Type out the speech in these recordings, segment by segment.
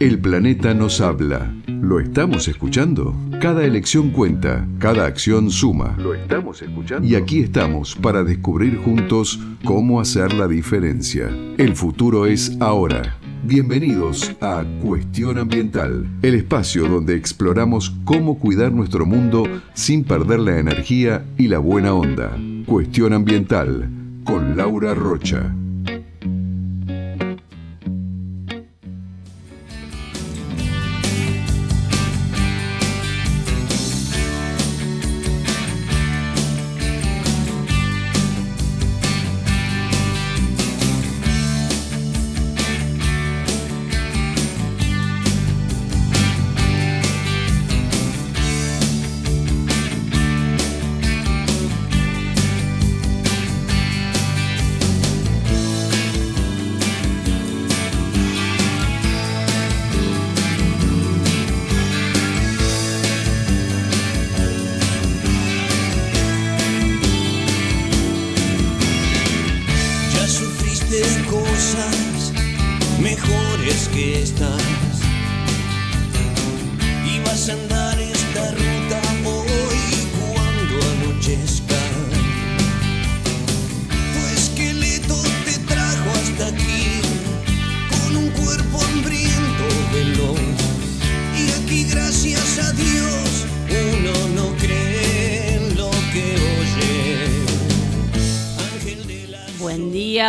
El planeta nos habla. ¿Lo estamos escuchando? Cada elección cuenta, cada acción suma. ¿Lo estamos escuchando? Y aquí estamos para descubrir juntos cómo hacer la diferencia. El futuro es ahora. Bienvenidos a Cuestión Ambiental, el espacio donde exploramos cómo cuidar nuestro mundo sin perder la energía y la buena onda. Cuestión Ambiental, con Laura Rocha.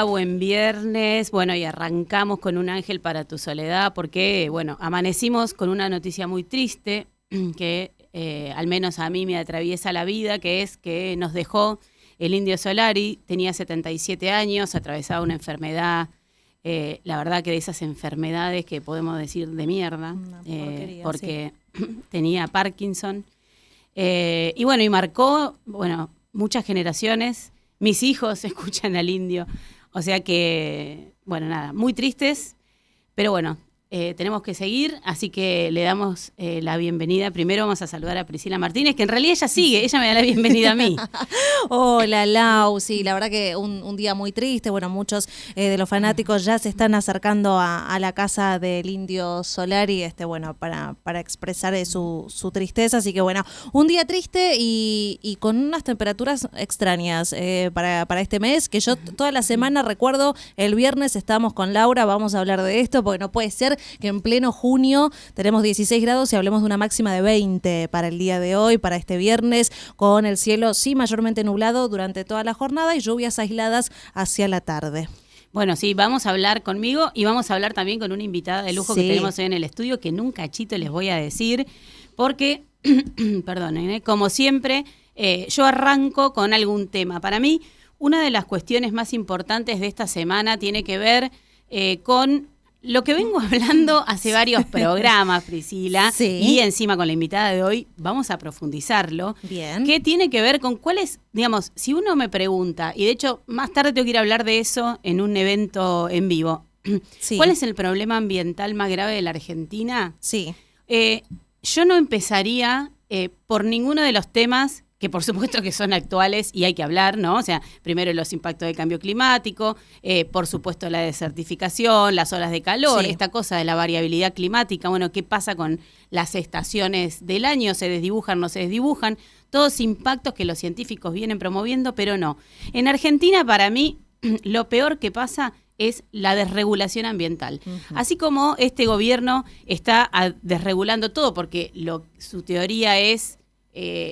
Buen viernes, bueno, y arrancamos con un ángel para tu soledad, porque, bueno, amanecimos con una noticia muy triste que al menos a mí me atraviesa la vida, que es que nos dejó el Indio Solari. Tenía 77 años, atravesaba una enfermedad, la verdad que de esas enfermedades que podemos decir de mierda, porque sí. Tenía Parkinson, y bueno, y marcó, bueno, muchas generaciones. Mis hijos escuchan al Indio. O sea que, bueno, nada, muy tristes, pero bueno, tenemos que seguir, así que le damos la bienvenida. Primero vamos a saludar a Priscila Martínez, que en realidad ella sigue, ella me da la bienvenida a mí. Hola, Lau, sí, la verdad que un día muy triste. Bueno, muchos de los fanáticos ya se están acercando a la casa del Indio Solari, bueno, para expresar su tristeza. Así que bueno, un día triste y con unas temperaturas extrañas para este mes, que yo toda la semana recuerdo, el viernes estábamos con Laura, vamos a hablar de esto, porque no puede ser que en pleno junio tenemos 16 grados y hablemos de una máxima de 20 para el día de hoy, para este viernes, con el cielo sí mayormente nublado durante toda la jornada y lluvias aisladas hacia la tarde. Bueno, sí, vamos a hablar conmigo y vamos a hablar también con una invitada de lujo que tenemos hoy en el estudio, que en un cachito les voy a decir, porque, perdonen, como siempre, yo arranco con algún tema. Para mí, una de las cuestiones más importantes de esta semana tiene que ver con lo que vengo hablando hace varios programas, Priscila, y encima con la invitada de hoy vamos a profundizarlo. Bien. ¿Qué tiene que ver con cuál es, digamos, si uno me pregunta, y de hecho más tarde tengo que ir a hablar de eso en un evento en vivo, ¿cuál es el problema ambiental más grave de la Argentina? Sí. Yo no empezaría por ninguno de los temas que por supuesto que son actuales y hay que hablar, ¿no? O sea, primero los impactos del cambio climático, por supuesto la desertificación, las olas de calor, esta cosa de la variabilidad climática, bueno, ¿qué pasa con las estaciones del año? ¿Se desdibujan, no se desdibujan? Todos impactos que los científicos vienen promoviendo, pero no. En Argentina, para mí, lo peor que pasa es la desregulación ambiental. Uh-huh. Así como este gobierno está desregulando todo, porque su teoría es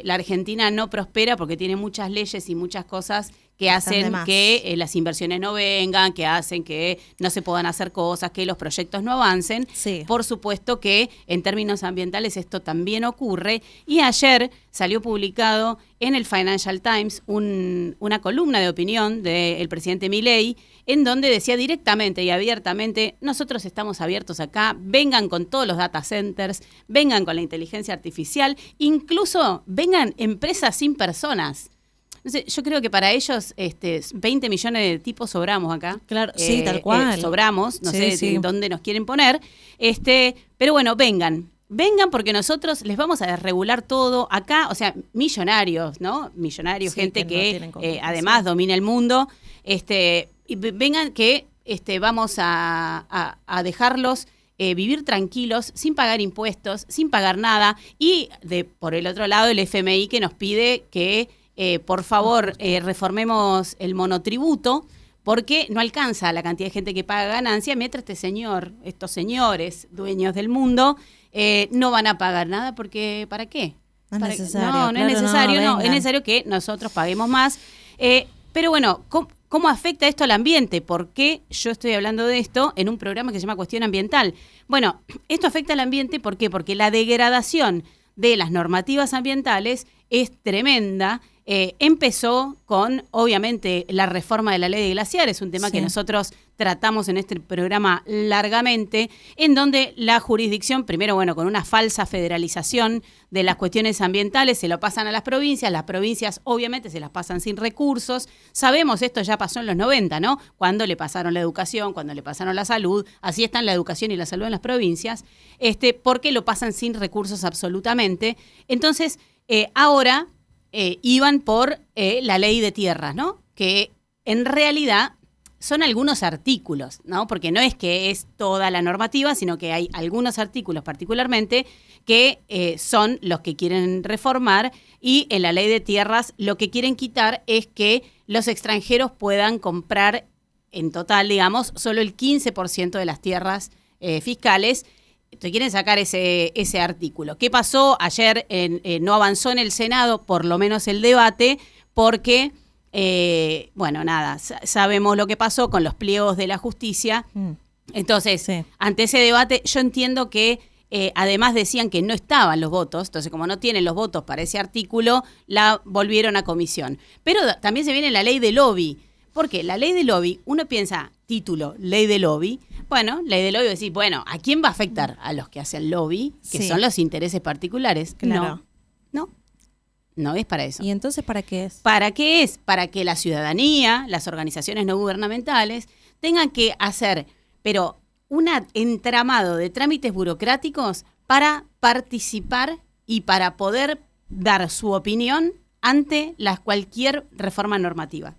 la Argentina no prospera porque tiene muchas leyes y muchas cosas que hacen que las inversiones no vengan, que hacen que no se puedan hacer cosas, que los proyectos no avancen. Sí. Por supuesto que en términos ambientales esto también ocurre. Y ayer salió publicado en el Financial Times una columna de opinión del presidente Milei, en donde decía directamente y abiertamente: nosotros estamos abiertos acá, vengan con todos los data centers, vengan con la inteligencia artificial, incluso vengan empresas sin personas. Entonces, yo creo que para ellos 20 millones de tipos sobramos acá. Claro, sí, tal cual. Sobramos, no sé dónde nos quieren poner. Pero bueno, vengan porque nosotros les vamos a desregular todo acá. O sea, millonarios, ¿no? Millonarios, gente que además domina el mundo. Y vengan que vamos a dejarlos vivir tranquilos, sin pagar impuestos, sin pagar nada. Y por el otro lado, el FMI que nos pide que, por favor, reformemos el monotributo, porque no alcanza la cantidad de gente que paga ganancia, mientras estos señores dueños del mundo, no van a pagar nada, porque ¿para qué? No es necesario. No claro, es necesario, no, es vengan. necesario que nosotros paguemos más. Pero bueno, ¿cómo afecta esto al ambiente? ¿Por qué yo estoy hablando de esto en un programa que se llama Cuestión Ambiental? Bueno, esto afecta al ambiente, ¿por qué? Porque la degradación de las normativas ambientales es tremenda. Empezó con, obviamente, la reforma de la ley de glaciares, un tema que nosotros tratamos en este programa largamente, en donde la jurisdicción, primero, bueno, con una falsa federalización de las cuestiones ambientales, se lo pasan a las provincias obviamente se las pasan sin recursos. Sabemos, esto ya pasó en los 90, ¿no? Cuando le pasaron la educación, cuando le pasaron la salud, así están la educación y la salud en las provincias, porque lo pasan sin recursos absolutamente. Entonces, ahora iban por la ley de tierras, ¿no? Que en realidad son algunos artículos, ¿no? Porque no es que es toda la normativa, sino que hay algunos artículos particularmente que son los que quieren reformar, y en la ley de tierras lo que quieren quitar es que los extranjeros puedan comprar en total, digamos, solo el 15% de las tierras fiscales. Entonces quieren sacar ese artículo. ¿Qué pasó? Ayer no avanzó en el Senado, por lo menos el debate, porque, bueno, nada, sabemos lo que pasó con los pliegos de la justicia. Entonces, ante ese debate, yo entiendo que además decían que no estaban los votos, entonces como no tienen los votos para ese artículo, la volvieron a comisión. Pero también se viene la ley de lobby. Porque la ley de lobby, uno piensa, título, ley de lobby. Bueno, ley de lobby, decís, bueno, ¿a quién va a afectar? A los que hacen lobby, que son los intereses particulares. Claro. No es para eso. ¿Y entonces para qué es? ¿Para qué es? Para que la ciudadanía, las organizaciones no gubernamentales, tengan que hacer, pero un entramado de trámites burocráticos para participar y para poder dar su opinión ante cualquier reforma normativa.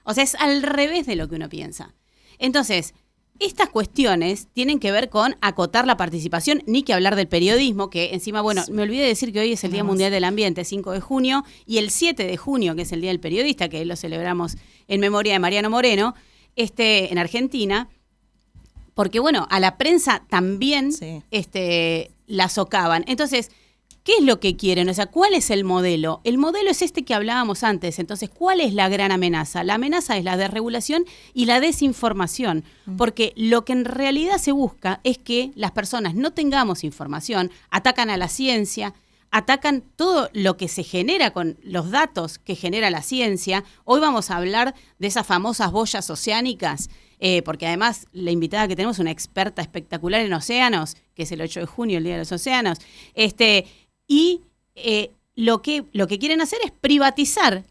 O sea, es al revés de lo que uno piensa. Entonces, estas cuestiones tienen que ver con acotar la participación, ni que hablar del periodismo, que encima, bueno, me olvidé de decir que hoy es el Día Mundial del Ambiente, 5 de junio, y el 7 de junio, que es el Día del Periodista, que lo celebramos en memoria de Mariano Moreno, en Argentina, porque, bueno, a la prensa también la socavan. Entonces, ¿qué es lo que quieren? O sea, ¿cuál es el modelo? El modelo es este que hablábamos antes. Entonces, ¿cuál es la gran amenaza? La amenaza es la desregulación y la desinformación, porque lo que en realidad se busca es que las personas no tengamos información, atacan a la ciencia, atacan todo lo que se genera con los datos que genera la ciencia. Hoy vamos a hablar de esas famosas boyas oceánicas, porque además la invitada que tenemos es una experta espectacular en océanos, que es el 8 de junio, el Día de los Océanos, y lo que quieren hacer es privatizar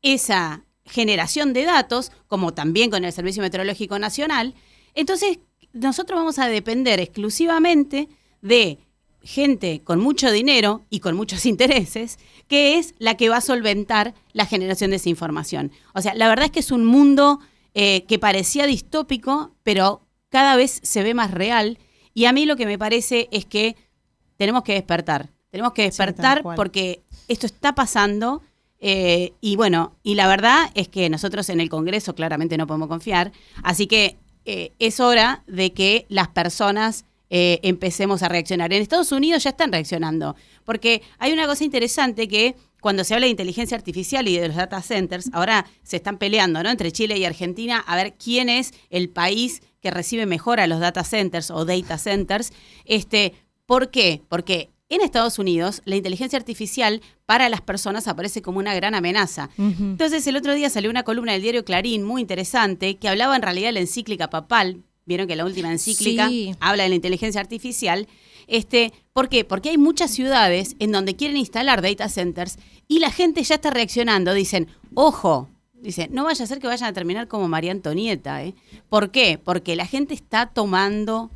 esa generación de datos, como también con el Servicio Meteorológico Nacional. Entonces, nosotros vamos a depender exclusivamente de gente con mucho dinero y con muchos intereses, que es la que va a solventar la generación de esa información. O sea, la verdad es que es un mundo que parecía distópico, pero cada vez se ve más real. Y a mí lo que me parece es que tenemos que despertar. Tenemos que despertar porque esto está pasando. Y bueno, y la verdad es que nosotros en el Congreso claramente no podemos confiar. Así que es hora de que las personas empecemos a reaccionar. En Estados Unidos ya están reaccionando. Porque hay una cosa interesante que cuando se habla de inteligencia artificial y de los data centers, ahora se están peleando, ¿no?, entre Chile y Argentina a ver quién es el país que recibe mejor a los data centers o data centers. ¿Por qué? Porque en Estados Unidos la inteligencia artificial para las personas aparece como una gran amenaza. Entonces el otro día salió una columna del diario Clarín muy interesante que hablaba en realidad de la encíclica papal. Vieron que la última encíclica habla de la inteligencia artificial. ¿Por qué? Porque hay muchas ciudades en donde quieren instalar data centers y la gente ya está reaccionando. Dicen, ojo, no vaya a ser que vayan a terminar como María Antonieta. ¿Por qué? Porque la gente está tomando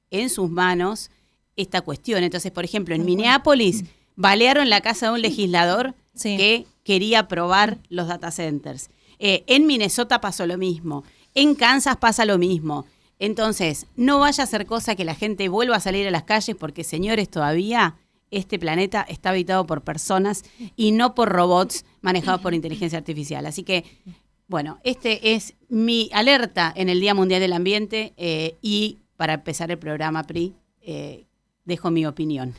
en sus manos esta cuestión. Entonces, por ejemplo, en Minneapolis balearon la casa de un legislador que quería aprobar los data centers. En Minnesota pasó lo mismo. En Kansas pasa lo mismo. Entonces, no vaya a ser cosa que la gente vuelva a salir a las calles porque, señores, todavía este planeta está habitado por personas y no por robots manejados por inteligencia artificial. Así que, bueno, este es mi alerta en el Día Mundial del Ambiente y para empezar el programa, Pri, dejo mi opinión.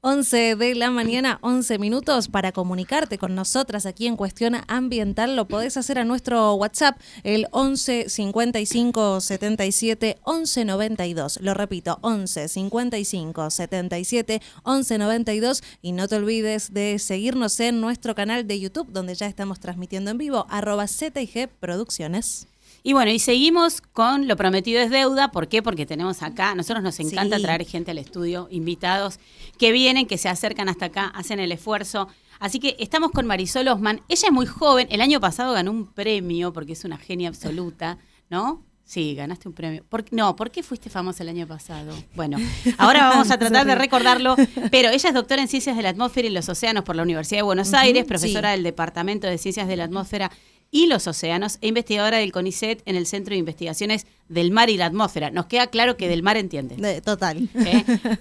11 de la mañana, 11 minutos para comunicarte con nosotras aquí en Cuestión Ambiental. Lo podés hacer a nuestro WhatsApp, el 11 55 77 11 92. Lo repito, 11 55 77 11 92. Y no te olvides de seguirnos en nuestro canal de YouTube, donde ya estamos transmitiendo en vivo, @ZIG Producciones. Y bueno, y seguimos con Lo Prometido es Deuda. ¿Por qué? Porque tenemos acá, a nosotros nos encanta traer gente al estudio, invitados que vienen, que se acercan hasta acá, hacen el esfuerzo. Así que estamos con Marisol Osman. Ella es muy joven, el año pasado ganó un premio porque es una genia absoluta, ¿no? Sí, ganaste un premio. ¿Por qué fuiste famosa el año pasado? Bueno, ahora vamos a tratar de recordarlo, pero ella es doctora en Ciencias de la Atmósfera y los Océanos por la Universidad de Buenos Aires, profesora del Departamento de Ciencias de la Atmósfera y los Océanos e investigadora del CONICET en el Centro de Investigaciones del Mar y la Atmósfera. Nos queda claro que del mar entiende. Total.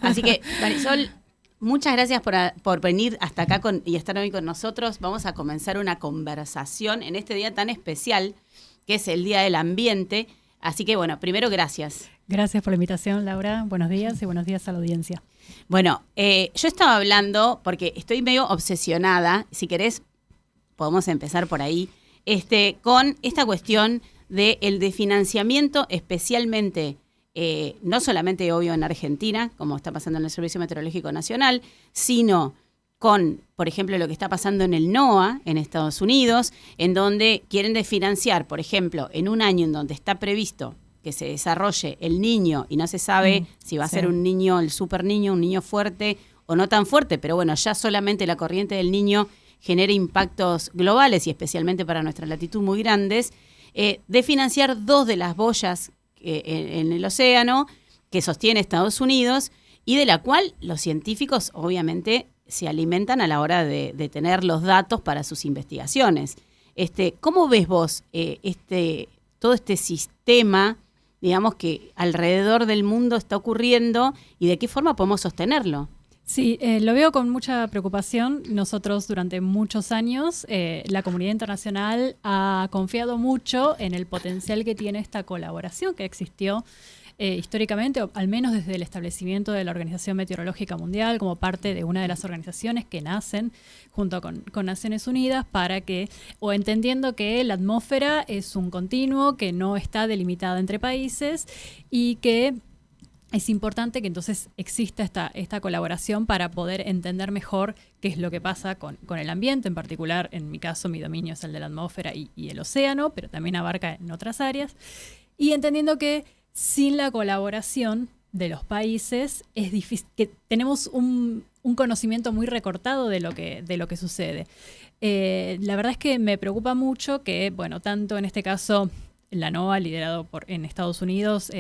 Así que, Marisol, muchas gracias por venir hasta acá y estar hoy con nosotros. Vamos a comenzar una conversación en este día tan especial, que es el Día del Ambiente. Así que, bueno, primero, gracias. Gracias por la invitación, Laura. Buenos días y buenos días a la audiencia. Bueno, yo estaba hablando, porque estoy medio obsesionada, si querés, podemos empezar por ahí, con esta cuestión de financiamiento, especialmente, no solamente obvio en Argentina, como está pasando en el Servicio Meteorológico Nacional, sino con, por ejemplo, lo que está pasando en el NOAA, en Estados Unidos, en donde quieren desfinanciar, por ejemplo, en un año en donde está previsto que se desarrolle el niño y no se sabe si va a ser un niño, el super niño, un niño fuerte o no tan fuerte, pero bueno, ya solamente la corriente del niño genera impactos globales y especialmente para nuestra latitud muy grandes, de financiar 2 de las boyas en el océano que sostiene Estados Unidos y de la cual los científicos obviamente se alimentan a la hora de tener los datos para sus investigaciones. ¿Cómo ves vos todo este sistema, digamos, que alrededor del mundo está ocurriendo y de qué forma podemos sostenerlo? Sí, lo veo con mucha preocupación. Nosotros durante muchos años, la comunidad internacional ha confiado mucho en el potencial que tiene esta colaboración que existió históricamente, o al menos desde el establecimiento de la Organización Meteorológica Mundial, como parte de una de las organizaciones que nacen junto con Naciones Unidas, para que, o entendiendo que la atmósfera es un continuo que no está delimitada entre países y que es importante que entonces exista esta colaboración para poder entender mejor qué es lo que pasa con el ambiente. En particular, en mi caso, mi dominio es el de la atmósfera y el océano, pero también abarca en otras áreas. Y entendiendo que sin la colaboración de los países es difícil, que tenemos un conocimiento muy recortado de lo que sucede. La verdad es que me preocupa mucho que, bueno, tanto en este caso la NOAA, liderado en Estados Unidos,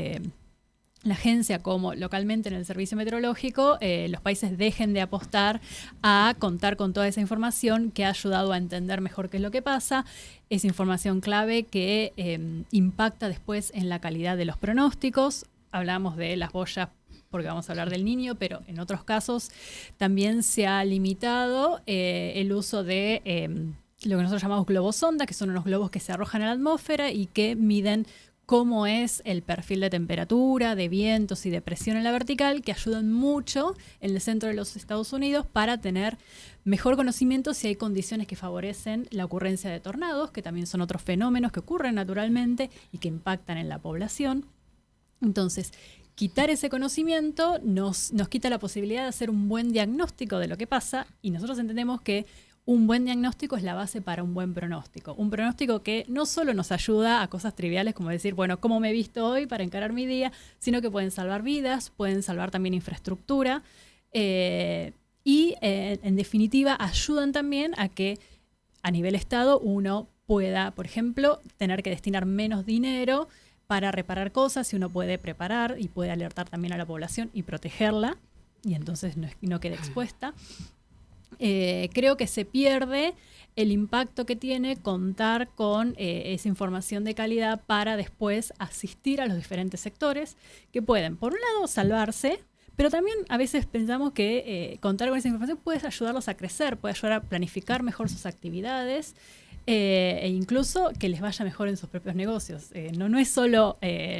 la agencia, como localmente en el servicio meteorológico, los países dejen de apostar a contar con toda esa información que ha ayudado a entender mejor qué es lo que pasa. Es información clave que impacta después en la calidad de los pronósticos. Hablamos de las boyas porque vamos a hablar del niño, pero en otros casos también se ha limitado el uso de lo que nosotros llamamos globosonda, que son unos globos que se arrojan a la atmósfera y que miden cómo es el perfil de temperatura, de vientos y de presión en la vertical, que ayudan mucho en el centro de los Estados Unidos para tener mejor conocimiento si hay condiciones que favorecen la ocurrencia de tornados, que también son otros fenómenos que ocurren naturalmente y que impactan en la población. Entonces, quitar ese conocimiento nos quita la posibilidad de hacer un buen diagnóstico de lo que pasa, y nosotros entendemos que un buen diagnóstico es la base para un buen pronóstico. Un pronóstico que no solo nos ayuda a cosas triviales como decir, bueno, ¿cómo me he visto hoy para encarar mi día? Sino que pueden salvar vidas, pueden salvar también infraestructura y en definitiva ayudan también a que a nivel Estado uno pueda, por ejemplo, tener que destinar menos dinero para reparar cosas, si uno puede preparar y puede alertar también a la población y protegerla, y entonces no quede expuesta. creo que se pierde el impacto que tiene contar con esa información de calidad para después asistir a los diferentes sectores que pueden, por un lado, salvarse, pero también a veces pensamos que contar con esa información puede ayudarlos a crecer, puede ayudar a planificar mejor sus actividades e incluso que les vaya mejor en sus propios negocios. No es solo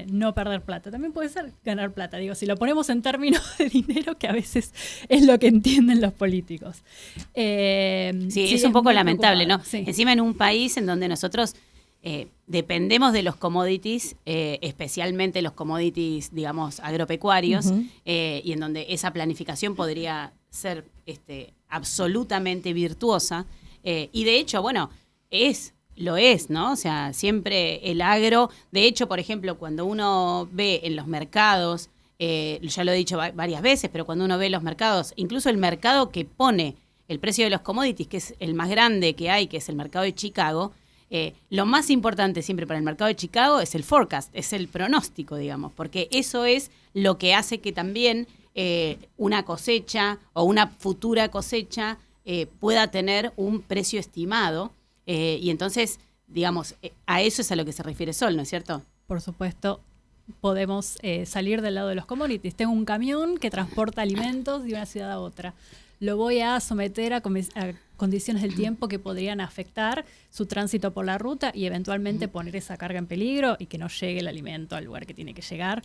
no perder plata, también puede ser ganar plata. Digo, si lo ponemos en términos de dinero, que a veces es lo que entienden los políticos. Sí, es un poco lamentable, ¿no? Sí. Encima en un país en donde nosotros dependemos de los commodities, especialmente los commodities, digamos, agropecuarios, y en donde esa planificación podría ser absolutamente virtuosa. Y de hecho, bueno, lo es, ¿no? O sea, siempre el agro, de hecho, por ejemplo, cuando uno ve en los mercados, ya lo he dicho varias veces, pero cuando uno ve los mercados, incluso el mercado que pone el precio de los commodities, que es el más grande que hay, que es el mercado de Chicago, lo más importante siempre para el mercado de Chicago es el forecast, es el pronóstico, digamos, porque eso es lo que hace que también una cosecha o una futura cosecha pueda tener un precio estimado. Y entonces, digamos, a eso es a lo que se refiere Sol, ¿no es cierto? Por supuesto, podemos salir del lado de los commodities. Tengo un camión que transporta alimentos de una ciudad a otra. Lo voy a someter a condiciones del tiempo que podrían afectar su tránsito por la ruta y eventualmente poner esa carga en peligro y que no llegue el alimento al lugar que tiene que llegar.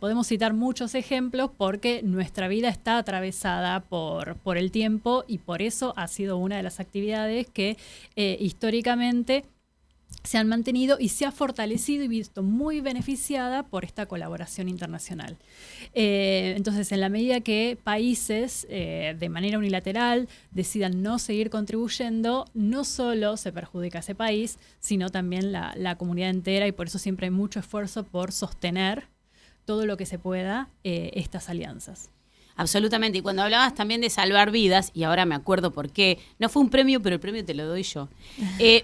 Podemos citar muchos ejemplos porque nuestra vida está atravesada por el tiempo y por eso ha sido una de las actividades que históricamente se han mantenido y se ha fortalecido y visto muy beneficiada por esta colaboración internacional. Entonces, en la medida que países de manera unilateral decidan no seguir contribuyendo, no solo se perjudica a ese país, sino también la comunidad entera, y por eso siempre hay mucho esfuerzo por sostener todo lo que se pueda estas alianzas. Absolutamente. Y cuando hablabas también de salvar vidas, y ahora me acuerdo por qué, no fue un premio, pero el premio te lo doy yo,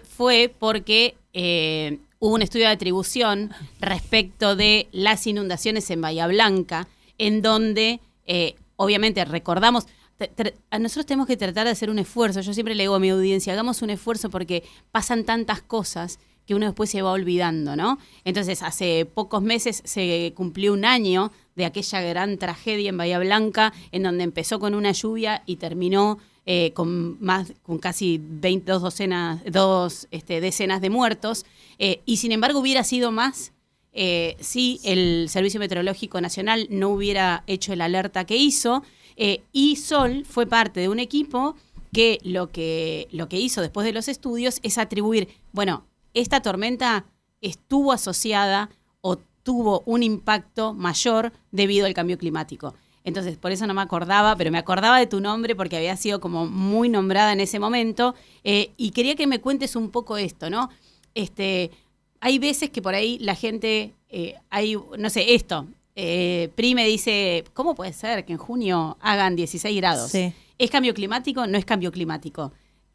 fue porque hubo un estudio de atribución respecto de las inundaciones en Bahía Blanca, en donde obviamente recordamos, nosotros tenemos que tratar de hacer un esfuerzo. Yo siempre le digo a mi audiencia, hagamos un esfuerzo porque pasan tantas cosas que uno después se va olvidando, ¿no? Entonces, hace pocos meses se cumplió un año de aquella gran tragedia en Bahía Blanca, en donde empezó con una lluvia y terminó con casi 22 decenas de muertos, y sin embargo hubiera sido más si el Servicio Meteorológico Nacional no hubiera hecho el alerta que hizo, y Sol fue parte de un equipo que lo que hizo después de los estudios es atribuir, bueno, esta tormenta estuvo asociada o tuvo un impacto mayor debido al cambio climático. Entonces, por eso no me acordaba, pero me acordaba de tu nombre porque había sido como muy nombrada en ese momento, y quería que me cuentes un poco esto, ¿no? Hay veces que por ahí la gente, no sé, Pri me dice, ¿cómo puede ser que en junio hagan 16 grados? Sí. ¿Es cambio climático? No es cambio climático.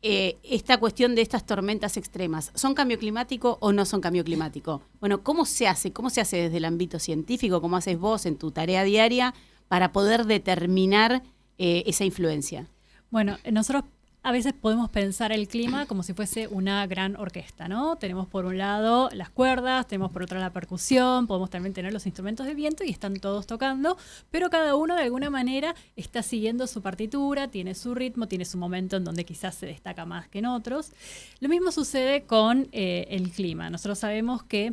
Esta cuestión de estas tormentas extremas, ¿son cambio climático o no son cambio climático? Bueno, ¿cómo se hace? ¿Cómo se hace desde el ámbito científico? ¿Cómo haces vos en tu tarea diaria para poder determinar esa influencia? Bueno, nosotros a veces podemos pensar el clima como si fuese una gran orquesta, ¿no? Tenemos por un lado las cuerdas, tenemos por otro la percusión, podemos también tener los instrumentos de viento y están todos tocando, pero cada uno de alguna manera está siguiendo su partitura, tiene su ritmo, tiene su momento en donde quizás se destaca más que en otros. Lo mismo sucede con el clima. Nosotros sabemos que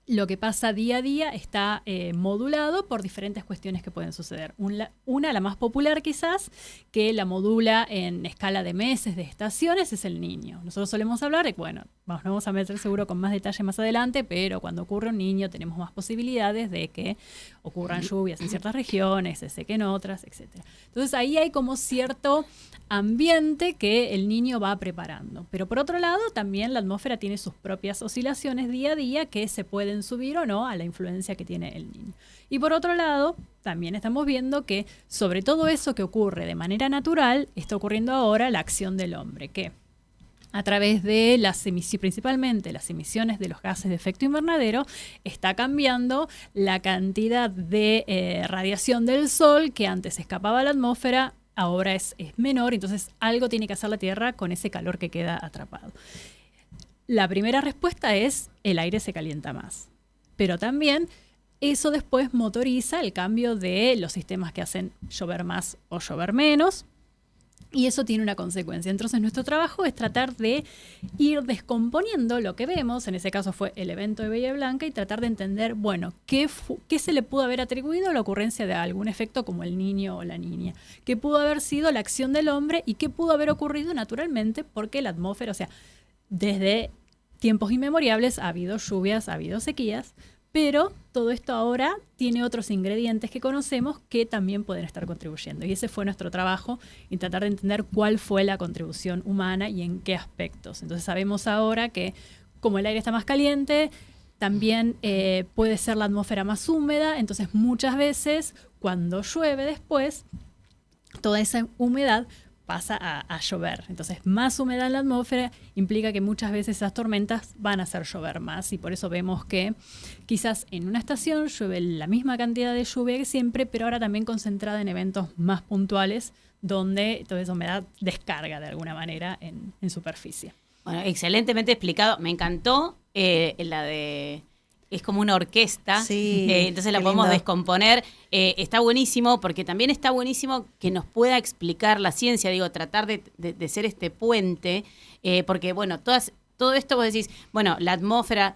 lo que pasa día a día está modulado por diferentes cuestiones que pueden suceder. Una, la más popular quizás, que la modula en escala de meses, de estaciones, es el Niño. Nosotros solemos hablar, bueno, nos vamos a meter seguro con más detalle más adelante, pero cuando ocurre un Niño tenemos más posibilidades de que ocurran lluvias en ciertas regiones, se sequen otras, etc. Entonces ahí hay como cierto ambiente que el Niño va preparando. Pero por otro lado, también la atmósfera tiene sus propias oscilaciones día a día que se pueden subir o no a la influencia que tiene el Niño. Y por otro lado, también estamos viendo que sobre todo eso que ocurre de manera natural, está ocurriendo ahora la acción del hombre, que a través de principalmente las emisiones de los gases de efecto invernadero, está cambiando la cantidad de radiación del sol que antes escapaba a la atmósfera, ahora es menor, entonces algo tiene que hacer la Tierra con ese calor que queda atrapado. La primera respuesta es el aire se calienta más, pero también eso después motoriza el cambio de los sistemas que hacen llover más o llover menos, y eso tiene una consecuencia. Entonces nuestro trabajo es tratar de ir descomponiendo lo que vemos, en ese caso fue el evento de Bahía Blanca, y tratar de entender, bueno, qué se le pudo haber atribuido a la ocurrencia de algún efecto como el niño o la niña, qué pudo haber sido la acción del hombre y qué pudo haber ocurrido naturalmente porque la atmósfera, o sea, desde tiempos inmemorables ha habido lluvias, ha habido sequías, pero todo esto ahora tiene otros ingredientes que conocemos que también pueden estar contribuyendo. Y ese fue nuestro trabajo, en tratar de entender cuál fue la contribución humana y en qué aspectos. Entonces sabemos ahora que como el aire está más caliente, también puede ser la atmósfera más húmeda, entonces muchas veces cuando llueve después, toda esa humedad pasa a llover. Entonces, más humedad en la atmósfera implica que muchas veces esas tormentas van a hacer llover más, y por eso vemos que quizás en una estación llueve la misma cantidad de lluvia que siempre, pero ahora también concentrada en eventos más puntuales donde toda esa humedad descarga de alguna manera en superficie. Bueno, excelentemente explicado. Me encantó la de... Es como una orquesta, Sí, entonces la podemos lindo descomponer. Está buenísimo, porque también está buenísimo que nos pueda explicar la ciencia, digo, tratar de ser este puente, porque bueno, todo esto vos decís, bueno, la atmósfera,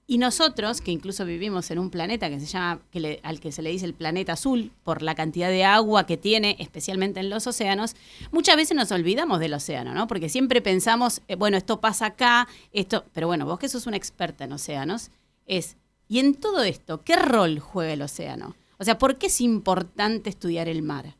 y nosotros, que incluso vivimos en un planeta que se llama, al que se le dice el planeta azul, por la cantidad de agua que tiene, especialmente en los océanos, muchas veces nos olvidamos del océano, ¿no? Porque siempre pensamos, bueno, esto pasa acá, pero bueno, vos que sos una experta en océanos, y en todo esto, ¿qué rol juega el océano? O sea, ¿por qué es importante estudiar el mar?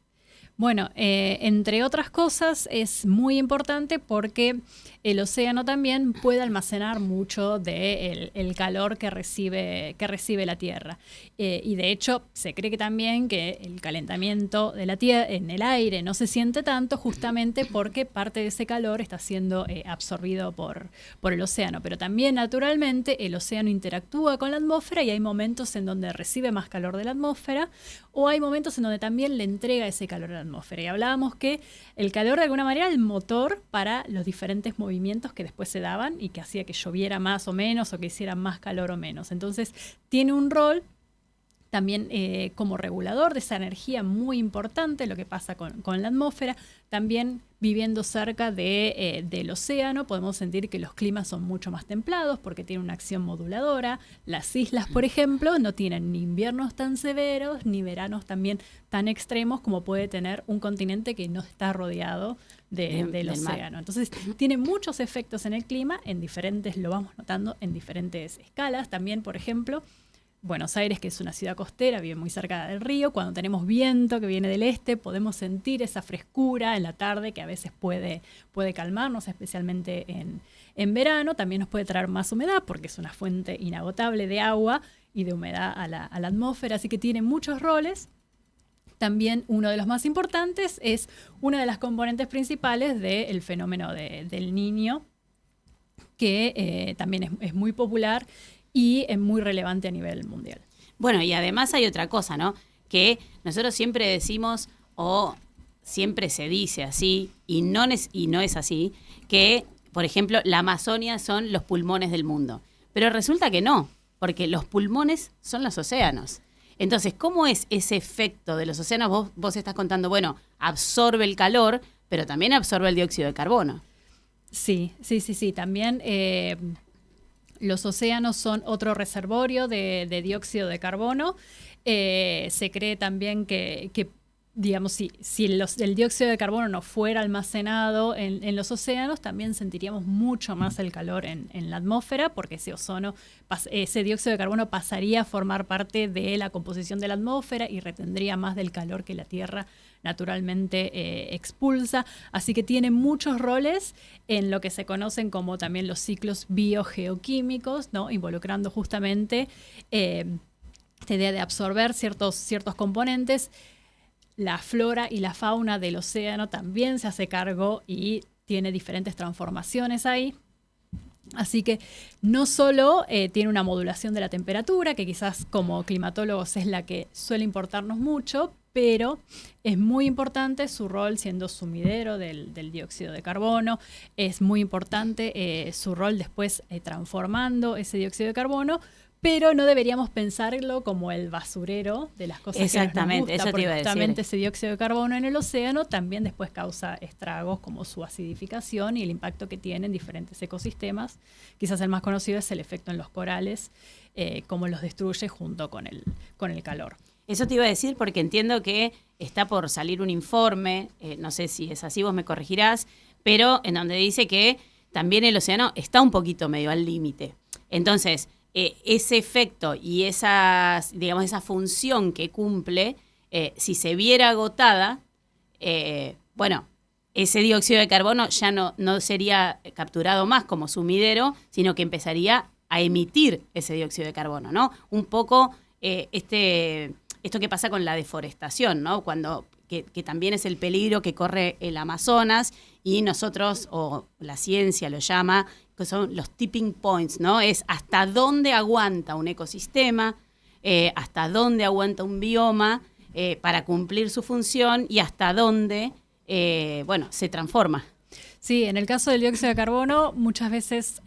Bueno, entre otras cosas es muy importante porque el océano también puede almacenar mucho del calor que recibe la Tierra. Y de hecho se cree que también que el calentamiento de la Tierra en el aire no se siente tanto justamente porque parte de ese calor está siendo absorbido por el océano. Pero también naturalmente el océano interactúa con la atmósfera y hay momentos en donde recibe más calor de la atmósfera o hay momentos en donde también le entrega ese calor a la atmósfera. Y hablábamos que el calor de alguna manera era el motor para los diferentes movimientos que después se daban y que hacía que lloviera más o menos o que hiciera más calor o menos. Entonces tiene un rol también como regulador de esa energía muy importante, lo que pasa con la atmósfera. También viviendo cerca del océano podemos sentir que los climas son mucho más templados porque tienen una acción moduladora. Las islas, por ejemplo, no tienen ni inviernos tan severos ni veranos también tan extremos como puede tener un continente que no está rodeado del océano. Mar. Entonces tiene muchos efectos en el clima, lo vamos notando en diferentes escalas. También, por ejemplo, Buenos Aires, que es una ciudad costera, vive muy cerca del río. Cuando tenemos viento que viene del este, podemos sentir esa frescura en la tarde que a veces puede calmarnos, especialmente en verano. También nos puede traer más humedad porque es una fuente inagotable de agua y de humedad a la atmósfera, así que tiene muchos roles. También uno de los más importantes es una de las componentes principales del fenómeno del Niño, que también es muy popular y es muy relevante a nivel mundial. Bueno, y además hay otra cosa, ¿no? Que nosotros siempre decimos, o siempre se dice así, y no es así, que, por ejemplo, la Amazonia son los pulmones del mundo. Pero resulta que no, porque los pulmones son los océanos. Entonces, ¿cómo es ese efecto de los océanos? Vos estás contando, bueno, absorbe el calor, pero también absorbe el dióxido de carbono. Sí. También los océanos son otro reservorio de dióxido de carbono. Se cree también que digamos, si el dióxido de carbono no fuera almacenado en los océanos, también sentiríamos mucho más el calor en la atmósfera, porque ese dióxido de carbono pasaría a formar parte de la composición de la atmósfera y retendría más del calor que la Tierra naturalmente expulsa. Así que tiene muchos roles en lo que se conocen como también los ciclos biogeoquímicos, ¿no? Involucrando justamente esta idea de absorber ciertos componentes. La flora y la fauna del océano también se hace cargo y tiene diferentes transformaciones ahí. Así que no solo tiene una modulación de la temperatura, que quizás como climatólogos es la que suele importarnos mucho, pero es muy importante su rol siendo sumidero del dióxido de carbono, es muy importante su rol después transformando ese dióxido de carbono, pero no deberíamos pensarlo como el basurero de las cosas que nos gusta, eso te porque iba a decir. justamente ese dióxido de carbono en el océano también después causa estragos como su acidificación y el impacto que tiene en diferentes ecosistemas. Quizás el más conocido es el efecto en los corales, cómo los destruye junto con el calor. Eso te iba a decir porque entiendo que está por salir un informe, no sé si es así, vos me corregirás, pero en donde dice que también el océano está un poquito medio al límite. Entonces, ese efecto y esa función que cumple, si se viera agotada, ese dióxido de carbono ya no sería capturado más como sumidero, sino que empezaría a emitir ese dióxido de carbono, ¿no? Un poco esto que pasa con la deforestación, ¿no? Que también es el peligro que corre el Amazonas y nosotros, o la ciencia lo llama, que son los tipping points, ¿no? Es hasta dónde aguanta un ecosistema, hasta dónde aguanta un bioma para cumplir su función y hasta dónde, se transforma. Sí, en el caso del dióxido de carbono, muchas veces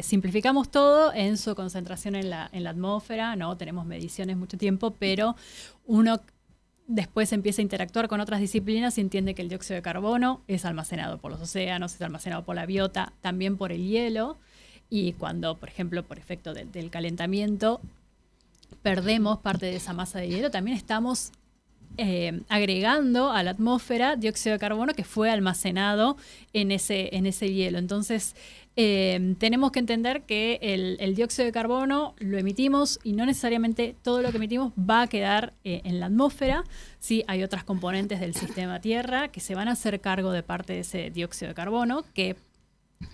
simplificamos todo en su concentración en la atmósfera, ¿no? Tenemos mediciones mucho tiempo, pero uno después empieza a interactuar con otras disciplinas y entiende que el dióxido de carbono es almacenado por los océanos, es almacenado por la biota, también por el hielo. Y cuando, por ejemplo, por efecto del calentamiento, perdemos parte de esa masa de hielo, también estamos agregando a la atmósfera dióxido de carbono que fue almacenado en ese hielo. Entonces, tenemos que entender que el dióxido de carbono lo emitimos y no necesariamente todo lo que emitimos va a quedar en la atmósfera. Sí, hay otras componentes del sistema Tierra que se van a hacer cargo de parte de ese dióxido de carbono, que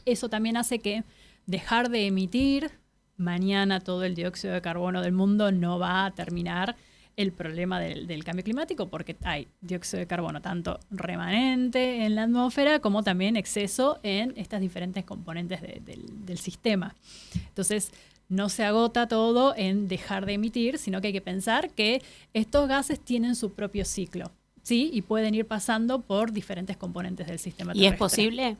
eso también hace que dejar de emitir mañana todo el dióxido de carbono del mundo no va a terminar el problema del cambio climático, porque hay dióxido de carbono tanto remanente en la atmósfera como también exceso en estas diferentes componentes del sistema. Entonces, no se agota todo en dejar de emitir, sino que hay que pensar que estos gases tienen su propio ciclo, ¿sí? Y pueden ir pasando por diferentes componentes del sistema terrestre. ¿Y es posible?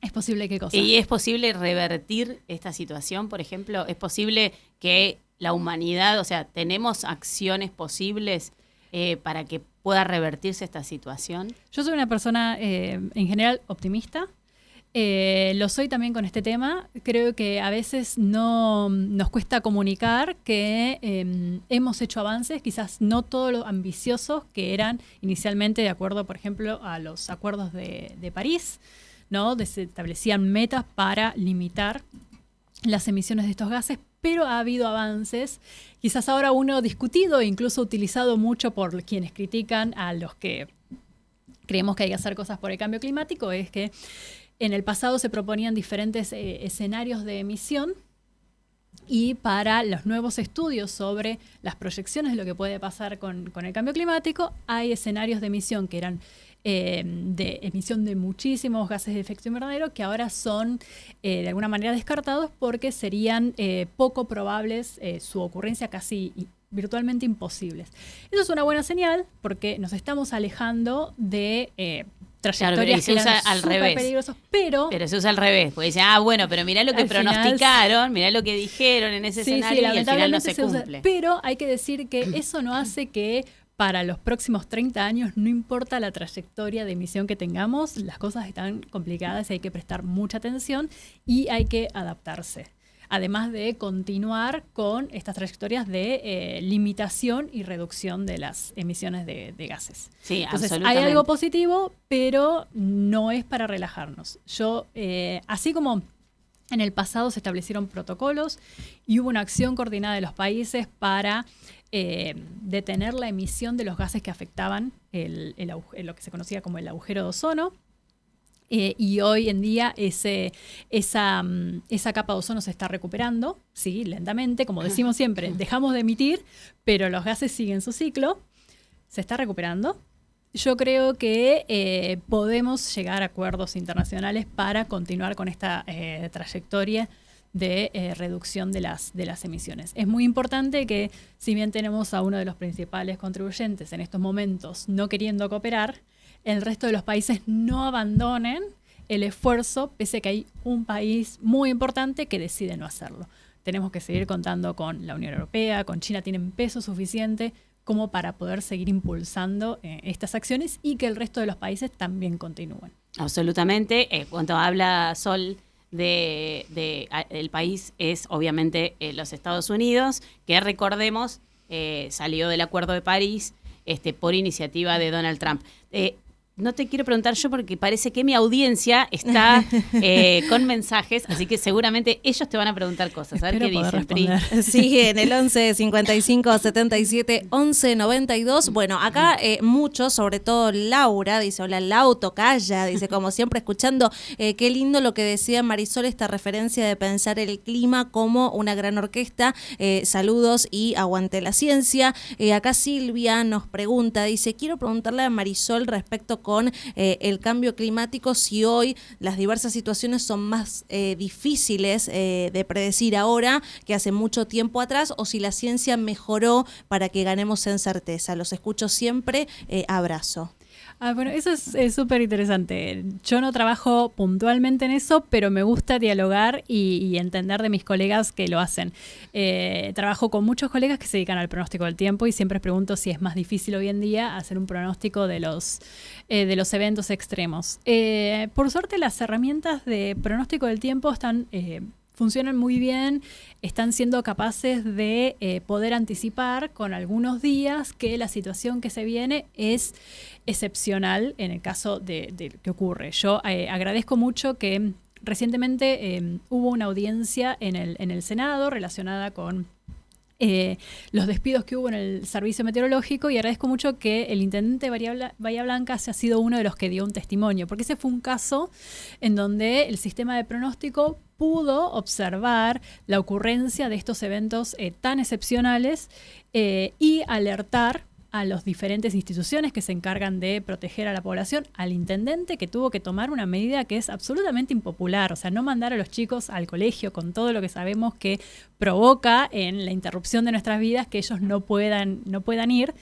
¿Es posible qué cosa? ¿Y es posible revertir esta situación, por ejemplo? ¿Es posible que la humanidad, o sea, tenemos acciones posibles para que pueda revertirse esta situación? Yo soy una persona en general optimista. Lo soy también con este tema. Creo que a veces nos cuesta comunicar que hemos hecho avances, quizás no todos los ambiciosos que eran inicialmente de acuerdo, por ejemplo, a los acuerdos de París, ¿no? Se establecían metas para limitar las emisiones de estos gases, pero ha habido avances, quizás ahora uno discutido e incluso utilizado mucho por quienes critican a los que creemos que hay que hacer cosas por el cambio climático, es que en el pasado se proponían diferentes escenarios de emisión y para los nuevos estudios sobre las proyecciones de lo que puede pasar con el cambio climático, hay escenarios de emisión que eran de emisión de muchísimos gases de efecto invernadero que ahora son de alguna manera descartados porque serían poco probables su ocurrencia, casi virtualmente imposibles. Eso es una buena señal porque nos estamos alejando de trayectorias que eran al súper revés. peligrosas, pero se usa al revés, porque dicen, bueno, mirá lo que pronosticaron, mirá lo que dijeron en ese escenario y al final no se cumple. Pero hay que decir que eso no hace que para los próximos 30 años, no importa la trayectoria de emisión que tengamos, las cosas están complicadas y hay que prestar mucha atención y hay que adaptarse. Además de continuar con estas trayectorias de limitación y reducción de las emisiones de gases. Sí, entonces, absolutamente. hay algo positivo, pero no es para relajarnos. Así como en el pasado se establecieron protocolos y hubo una acción coordinada de los países para detener la emisión de los gases que afectaban lo que se conocía como el agujero de ozono. Y hoy en día esa capa de ozono se está recuperando, sí, lentamente. Como decimos siempre, dejamos de emitir, pero los gases siguen su ciclo. Se está recuperando. Yo creo que podemos llegar a acuerdos internacionales para continuar con esta trayectoria de reducción de las emisiones. Es muy importante que, si bien tenemos a uno de los principales contribuyentes en estos momentos no queriendo cooperar, el resto de los países no abandonen el esfuerzo, pese a que hay un país muy importante que decide no hacerlo. Tenemos que seguir contando con la Unión Europea, con China, tienen peso suficiente como para poder seguir impulsando estas acciones y que el resto de los países también continúen. Absolutamente. Cuando habla Sol el país es obviamente los Estados Unidos, que recordemos salió del Acuerdo de París por iniciativa de Donald Trump. No te quiero preguntar yo porque parece que mi audiencia está con mensajes, así que seguramente ellos te van a preguntar cosas. A ver qué dicen, Pri. Sí, en el 11 55 77 11 92. Bueno, acá muchos, sobre todo Laura, dice, hola Lau, tocaya, dice, como siempre escuchando, qué lindo lo que decía Marisol, esta referencia de pensar el clima como una gran orquesta. Saludos y aguante la ciencia. Acá Silvia nos pregunta, dice, quiero preguntarle a Marisol respecto con el cambio climático, si hoy las diversas situaciones son más difíciles de predecir ahora que hace mucho tiempo atrás, o si la ciencia mejoró para que ganemos en certeza. Los escucho siempre, abrazo. Bueno, eso es súper interesante. Yo no trabajo puntualmente en eso, pero me gusta dialogar y entender de mis colegas que lo hacen. Trabajo con muchos colegas que se dedican al pronóstico del tiempo y siempre pregunto si es más difícil hoy en día hacer un pronóstico de los eventos extremos. Por suerte, las herramientas de pronóstico del tiempo funcionan muy bien, están siendo capaces de poder anticipar con algunos días que la situación que se viene es excepcional en el caso de que ocurre. Yo agradezco mucho que recientemente hubo una audiencia en el Senado relacionada con los despidos que hubo en el servicio meteorológico, y agradezco mucho que el intendente de Bahía Blanca ha sido uno de los que dio un testimonio, porque ese fue un caso en donde el sistema de pronóstico pudo observar la ocurrencia de estos eventos tan excepcionales y alertar a las diferentes instituciones que se encargan de proteger a la población, al intendente, que tuvo que tomar una medida que es absolutamente impopular, o sea, no mandar a los chicos al colegio con todo lo que sabemos que provoca en la interrupción de nuestras vidas, que ellos no puedan ir.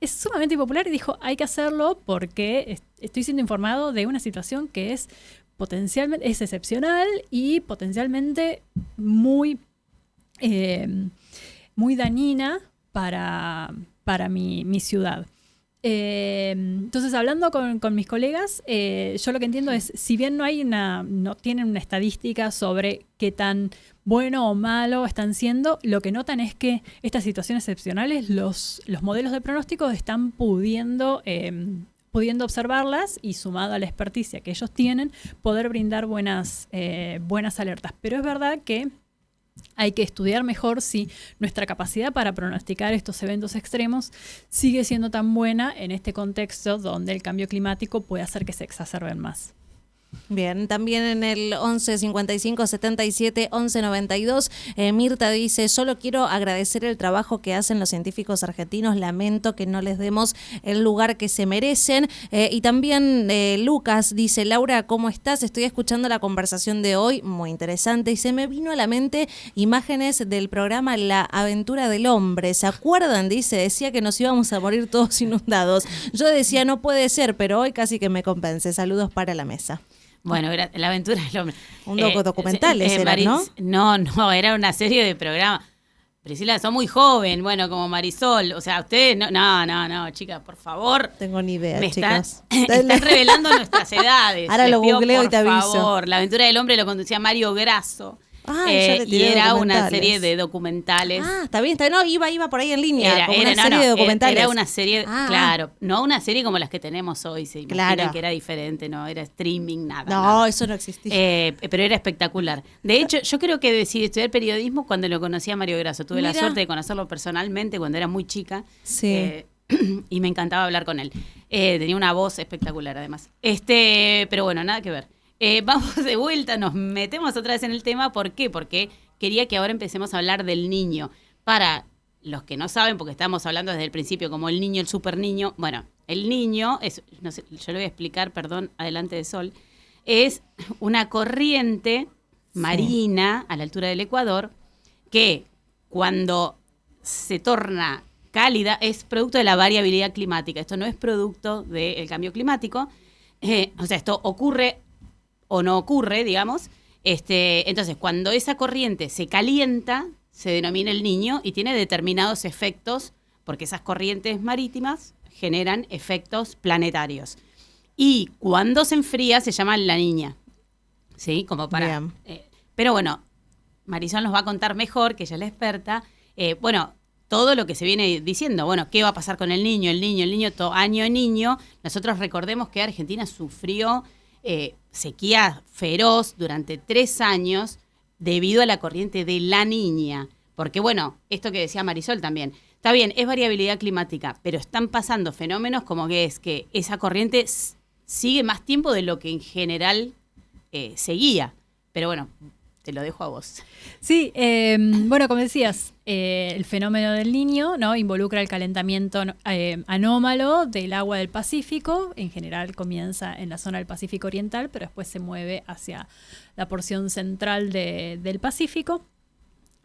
Es sumamente impopular y dijo, hay que hacerlo porque estoy siendo informado de una situación que es potencialmente, es excepcional y potencialmente muy dañina para mi ciudad. Entonces, hablando con mis colegas, yo lo que entiendo es, si bien no tienen una estadística sobre qué tan bueno o malo están siendo, lo que notan es que estas situaciones excepcionales, los modelos de pronóstico están pudiendo observarlas y, sumado a la experticia que ellos tienen, poder brindar buenas alertas. Pero es verdad que hay que estudiar mejor si nuestra capacidad para pronosticar estos eventos extremos sigue siendo tan buena en este contexto donde el cambio climático puede hacer que se exacerben más. Bien, también en el 11 55 77 11 92, Mirta dice, solo quiero agradecer el trabajo que hacen los científicos argentinos, lamento que no les demos el lugar que se merecen. Y también Lucas dice, Laura, ¿cómo estás? Estoy escuchando la conversación de hoy, muy interesante, y se me vino a la mente imágenes del programa La Aventura del Hombre. ¿Se acuerdan? Decía que nos íbamos a morir todos inundados. Yo decía, no puede ser, pero hoy casi que me convence. Saludos para la mesa. Bueno, era La Aventura del Hombre. Un documental era, ¿no? No, era una serie de programas. Priscila, sos muy joven, bueno, como Marisol. O sea, ustedes, no, chicas, por favor. Tengo ni idea, chicas. Están revelando nuestras edades. Ahora lo googleo y te aviso. Por favor, La Aventura del Hombre lo conducía Mario Grasso. Y era una serie de documentales. Está bien. No, iba por ahí en línea. Una serie de documentales. Era una serie, claro, no una serie como las que tenemos hoy. Se imaginan que era diferente, no era streaming, nada. No, eso no existía. Pero era espectacular. De hecho, yo creo que decidí estudiar periodismo cuando lo conocí a Mario Grasso. Tuve la suerte de conocerlo personalmente cuando era muy chica. Sí. Y me encantaba hablar con él. Tenía una voz espectacular, además. Pero bueno, nada que ver. Vamos de vuelta, nos metemos otra vez en el tema. ¿Por qué? Porque quería que ahora empecemos a hablar del niño. Para los que no saben, porque estamos hablando desde el principio como el niño, el super niño. Bueno, el niño, no sé, yo le voy a explicar, perdón, adelante de Sol, es una corriente marina a la altura del Ecuador, que cuando se torna cálida es producto de la variabilidad climática. Esto no es producto del cambio climático. O sea, esto ocurre o no ocurre, digamos. Entonces, cuando esa corriente se calienta, se denomina el Niño y tiene determinados efectos, porque esas corrientes marítimas generan efectos planetarios. Y cuando se enfría se llama la Niña. ¿Sí? Como para... pero bueno, Marisol nos va a contar mejor, que ella es la experta. Bueno, todo lo que se viene diciendo. Bueno, ¿qué va a pasar con el niño? El niño, todo año niño. Nosotros recordemos que Argentina sufrió sequía feroz durante 3 años debido a la corriente de la Niña. Porque bueno, esto que decía Marisol también, está bien, es variabilidad climática, pero están pasando fenómenos como que es que esa corriente sigue más tiempo de lo que en general seguía. Pero bueno, te lo dejo a vos. Sí, bueno, como decías, el fenómeno del Niño, ¿no? Involucra el calentamiento anómalo del agua del Pacífico. En general comienza en la zona del Pacífico Oriental, pero después se mueve hacia la porción central del Pacífico.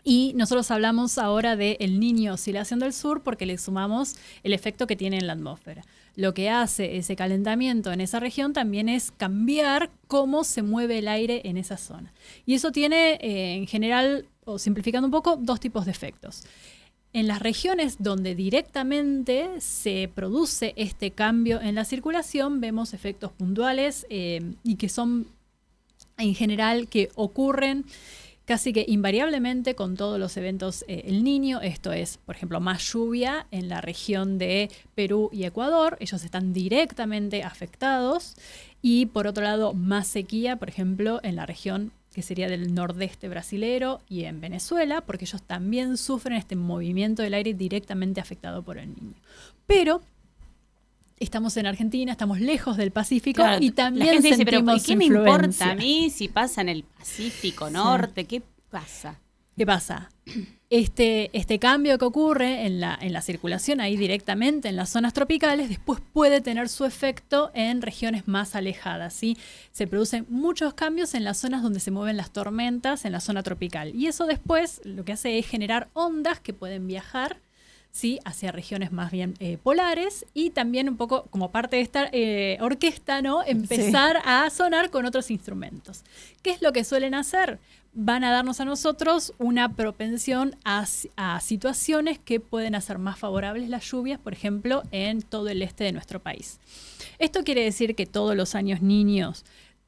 Y nosotros hablamos ahora de el Niño Oscilación del Sur porque le sumamos el efecto que tiene en la atmósfera. Lo que hace ese calentamiento en esa región también es cambiar cómo se mueve el aire en esa zona. Y eso tiene, en general, o simplificando un poco, 2 tipos de efectos. En las regiones donde directamente se produce este cambio en la circulación, vemos efectos puntuales y que son, en general, que ocurren casi que invariablemente con todos los eventos El Niño. Esto es, por ejemplo, más lluvia en la región de Perú y Ecuador. Ellos están directamente afectados. Y por otro lado, más sequía, por ejemplo, en la región que sería del nordeste brasilero y en Venezuela, porque ellos también sufren este movimiento del aire directamente afectado por El Niño. Pero estamos en Argentina, estamos lejos del Pacífico, claro, y también la gente dice, pero ¿qué me importa a mí si pasa en el Pacífico Norte? Sí. ¿Qué pasa? ¿Qué pasa? Este cambio que ocurre en la circulación ahí directamente en las zonas tropicales después puede tener su efecto en regiones más alejadas, ¿sí? Se producen muchos cambios en las zonas donde se mueven las tormentas en la zona tropical. Y eso después lo que hace es generar ondas que pueden viajar, ¿sí?, hacia regiones más bien polares, y también un poco como parte de esta orquesta, ¿no?, empezar sí. a sonar con otros instrumentos. ¿Qué es lo que suelen hacer? Van a darnos a nosotros una propensión a situaciones que pueden hacer más favorables las lluvias, por ejemplo, en todo el este de nuestro país. ¿Esto quiere decir que todos los años niños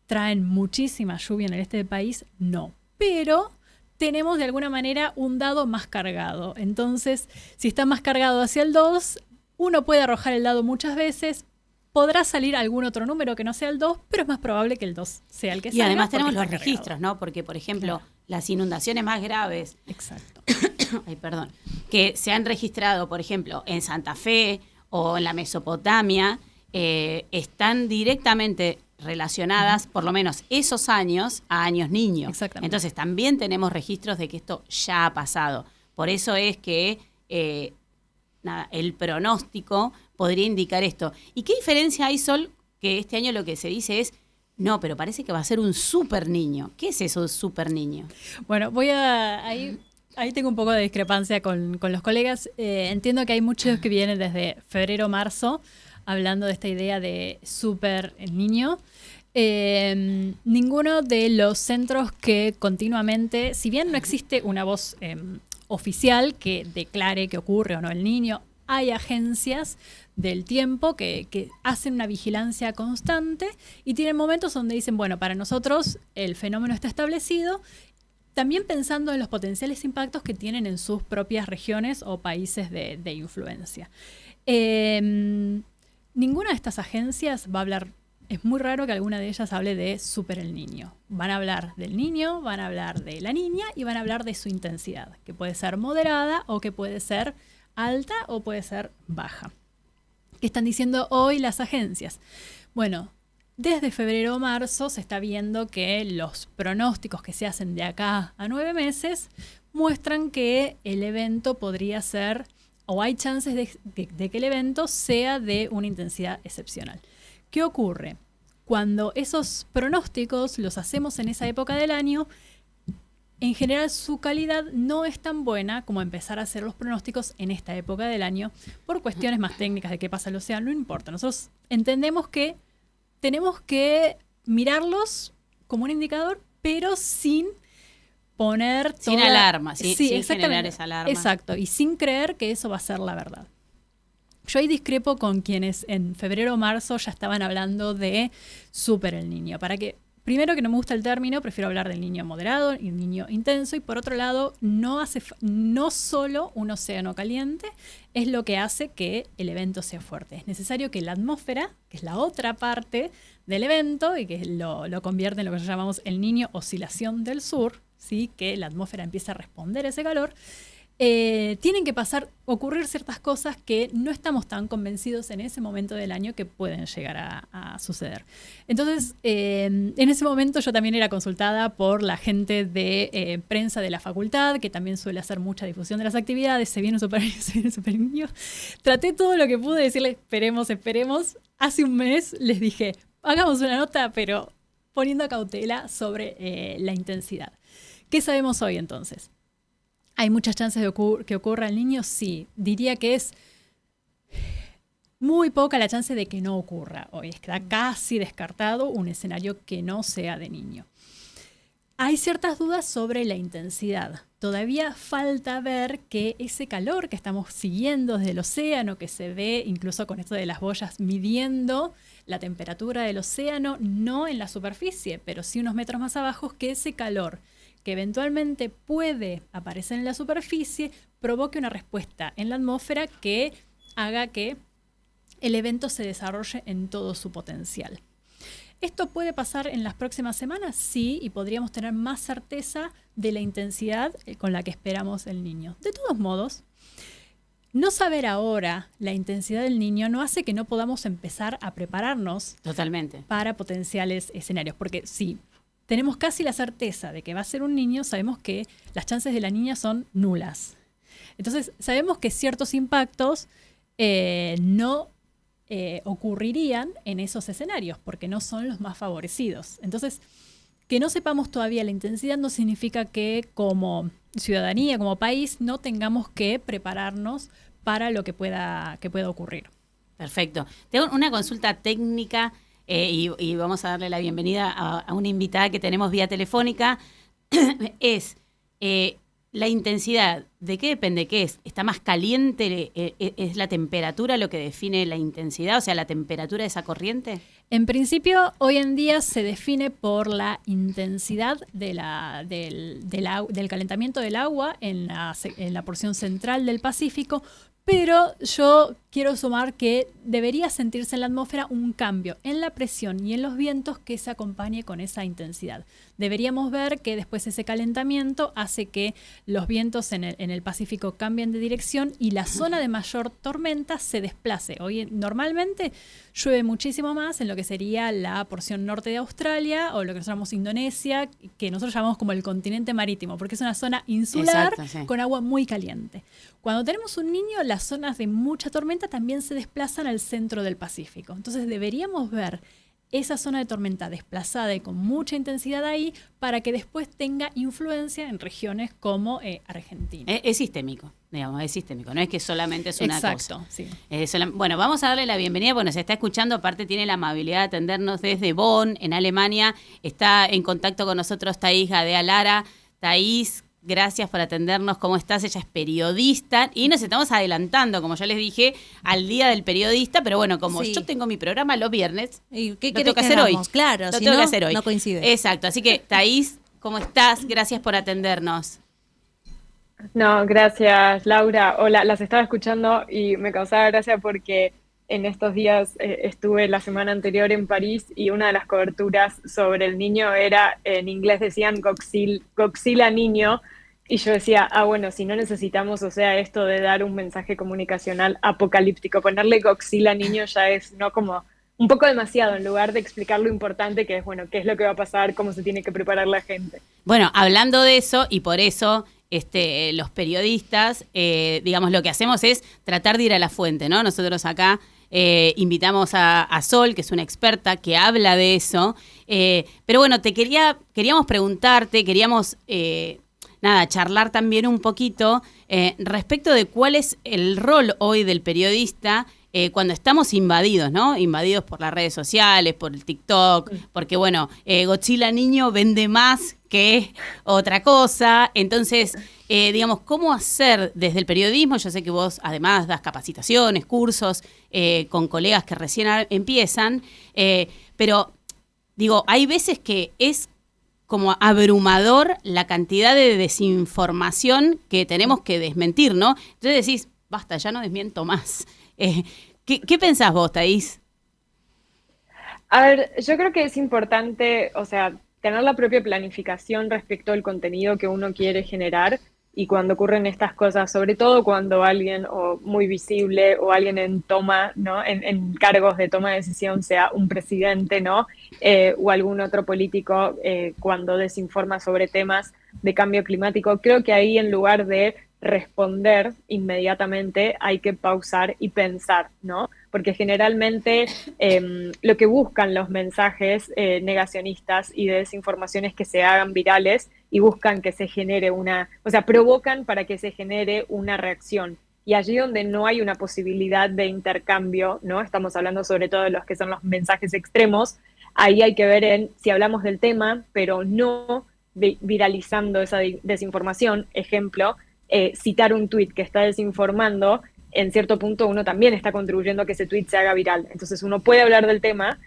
traen muchísima lluvia en el este del país? No, pero tenemos de alguna manera un dado más cargado. Entonces, si está más cargado hacia el 2, uno puede arrojar el dado muchas veces, podrá salir algún otro número que no sea el 2, pero es más probable que el 2 sea el que salga. Y además tenemos los registros, ¿no? Porque, por ejemplo, claro, las inundaciones más graves, exacto, ay, perdón, que se han registrado, por ejemplo, en Santa Fe o en la Mesopotamia, están directamente relacionadas, por lo menos esos años, a años niños. Exactamente. Entonces también tenemos registros de que esto ya ha pasado. Por eso es que el pronóstico podría indicar esto. ¿Y qué diferencia hay, Sol? Que este año lo que se dice es, no, pero parece que va a ser un super niño. ¿Qué es eso de super niño? Bueno, ahí tengo un poco de discrepancia con los colegas. Entiendo que hay muchos que vienen desde febrero, marzo, hablando de esta idea de super niño. Ninguno de los centros que continuamente, si bien no existe una voz oficial que declare que ocurre o no el niño, hay agencias del tiempo que hacen una vigilancia constante y tienen momentos donde dicen, bueno, para nosotros el fenómeno está establecido, también pensando en los potenciales impactos que tienen en sus propias regiones o países de influencia. Ninguna de estas agencias va a hablar, es muy raro que alguna de ellas hable de super el niño. Van a hablar del niño, van a hablar de la niña y van a hablar de su intensidad, que puede ser moderada o que puede ser alta o puede ser baja. ¿Qué están diciendo hoy las agencias? Bueno, desde febrero o marzo se está viendo que los pronósticos que se hacen de acá a 9 meses muestran que el evento podría ser, o hay chances de que el evento sea de una intensidad excepcional. ¿Qué ocurre? Cuando esos pronósticos los hacemos en esa época del año, en general su calidad no es tan buena como empezar a hacer los pronósticos en esta época del año por cuestiones más técnicas de qué pasa en el océano, no importa. Nosotros entendemos que tenemos que mirarlos como un indicador, pero sin poner sin alarma, sin exactamente, generar esa alarma. Exacto, y sin creer que eso va a ser la verdad. Yo ahí discrepo con quienes en febrero o marzo ya estaban hablando de Super El Niño. Primero, que no me gusta el término, prefiero hablar del niño moderado y el niño intenso. Y por otro lado, no solo un océano caliente es lo que hace que el evento sea fuerte. Es necesario que la atmósfera, que es la otra parte del evento y que lo convierte en lo que llamamos el niño oscilación del sur, ¿sí? Que la atmósfera empieza a responder a ese calor. Tienen que ocurrir ciertas cosas que no estamos tan convencidos en ese momento del año que pueden llegar a suceder. Entonces, en ese momento yo también era consultada por la gente de prensa de la facultad, que también suele hacer mucha difusión de las actividades. Se viene Super Niño. Traté todo lo que pude decirles, esperemos. Hace un mes les dije, hagamos una nota, pero poniendo cautela sobre la intensidad. ¿Qué sabemos hoy entonces? ¿Hay muchas chances de que ocurra el niño? Sí. Diría que es muy poca la chance de que no ocurra hoy. Está casi descartado un escenario que no sea de niño. Hay ciertas dudas sobre la intensidad. Todavía falta ver que ese calor que estamos siguiendo desde el océano, que se ve incluso con esto de las boyas midiendo la temperatura del océano, no en la superficie, pero sí unos metros más abajo, que ese calor que eventualmente puede aparecer en la superficie, provoque una respuesta en la atmósfera que haga que el evento se desarrolle en todo su potencial. ¿Esto puede pasar en las próximas semanas? Sí, y podríamos tener más certeza de la intensidad con la que esperamos el niño. De todos modos, no saber ahora la intensidad del niño no hace que no podamos empezar a prepararnos totalmente para potenciales escenarios, porque sí, tenemos casi la certeza de que va a ser un niño, sabemos que las chances de la niña son nulas. Entonces, sabemos que ciertos impactos no ocurrirían en esos escenarios, porque no son los más favorecidos. Entonces, que no sepamos todavía la intensidad no significa que como ciudadanía, como país, no tengamos que prepararnos para lo que pueda ocurrir. Perfecto. Tengo una consulta técnica. Y vamos a darle la bienvenida a una invitada que tenemos vía telefónica. Es la intensidad. ¿De qué depende? ¿Qué es? ¿Está más caliente? ¿Es la temperatura lo que define la intensidad? O sea, ¿la temperatura de esa corriente? En principio, hoy en día se define por la intensidad del calentamiento del agua en la porción central del Pacífico. Pero yo quiero sumar que debería sentirse en la atmósfera un cambio en la presión y en los vientos que se acompañe con esa intensidad. Deberíamos ver que después ese calentamiento hace que los vientos en el Pacífico cambien de dirección y la zona de mayor tormenta se desplace. Hoy normalmente llueve muchísimo más en lo que sería la porción norte de Australia o lo que nosotros llamamos Indonesia, que nosotros llamamos como el continente marítimo, porque es una zona insular. Exacto, sí. Con agua muy caliente. Cuando tenemos un niño, las zonas de mucha tormenta también se desplazan al centro del Pacífico. Entonces deberíamos ver esa zona de tormenta desplazada y con mucha intensidad ahí para que después tenga influencia en regiones como Argentina. Es sistémico, digamos, es sistémico. No es que solamente es una cosa. Exacto, sí. Bueno, vamos a darle la bienvenida porque nos está escuchando. Aparte tiene la amabilidad de atendernos desde Bonn, en Alemania. Está en contacto con nosotros Thaís Gadea Lara. Thaís, gracias por atendernos. ¿Cómo estás? Ella es periodista y nos estamos adelantando, como ya les dije, al Día del Periodista. Pero bueno, como Sí. yo tengo mi programa los viernes, ¿Y qué lo querés tengo que que hacer hoy. hagamos? Claro, Lo si tengo no, que hacer hoy. no coincide. Exacto. Así que, Thaís, ¿cómo estás? Gracias por atendernos. No, gracias, Laura. Hola, las estaba escuchando y me causaba gracia porque en estos días estuve la semana anterior en París y una de las coberturas sobre el niño era, en inglés decían Godzilla niño, y yo decía, bueno, si no necesitamos, o sea, esto de dar un mensaje comunicacional apocalíptico, ponerle Godzilla niño ya es, ¿no? Como un poco demasiado, en lugar de explicar lo importante que es, bueno, qué es lo que va a pasar, cómo se tiene que preparar la gente. Bueno, hablando de eso, y por eso los periodistas, digamos, lo que hacemos es tratar de ir a la fuente, ¿no? Nosotros acá invitamos a Sol, que es una experta que habla de eso. Pero bueno, queríamos preguntarte, queríamos nada, charlar también un poquito respecto de cuál es el rol hoy del periodista cuando estamos invadidos, ¿no? Invadidos por las redes sociales, por el TikTok, porque bueno, Godzilla niño vende más que otra cosa. Entonces, digamos, ¿cómo hacer desde el periodismo? Yo sé que vos además das capacitaciones, cursos con colegas que recién empiezan, pero digo, hay veces que es como abrumador la cantidad de desinformación que tenemos que desmentir, ¿no? Entonces decís, basta, ya no desmiento más. ¿Qué pensás vos, Thaís? A ver, yo creo que es importante, o sea, tener la propia planificación respecto al contenido que uno quiere generar y cuando ocurren estas cosas, sobre todo cuando alguien o muy visible o alguien en toma, ¿no? En cargos de toma de decisión, sea un presidente, ¿no? O algún otro político cuando desinforma sobre temas de cambio climático, creo que ahí en lugar de responder inmediatamente hay que pausar y pensar, ¿no? Porque generalmente lo que buscan los mensajes negacionistas y de desinformación es que se hagan virales y buscan que se genere o sea, provocan para que se genere una reacción. Y allí donde no hay una posibilidad de intercambio, ¿no? Estamos hablando sobre todo de los que son los mensajes extremos, ahí hay que ver si hablamos del tema, pero no viralizando esa desinformación. Ejemplo, citar un tuit que está desinformando, en cierto punto uno también está contribuyendo a que ese tuit se haga viral. Entonces uno puede hablar del tema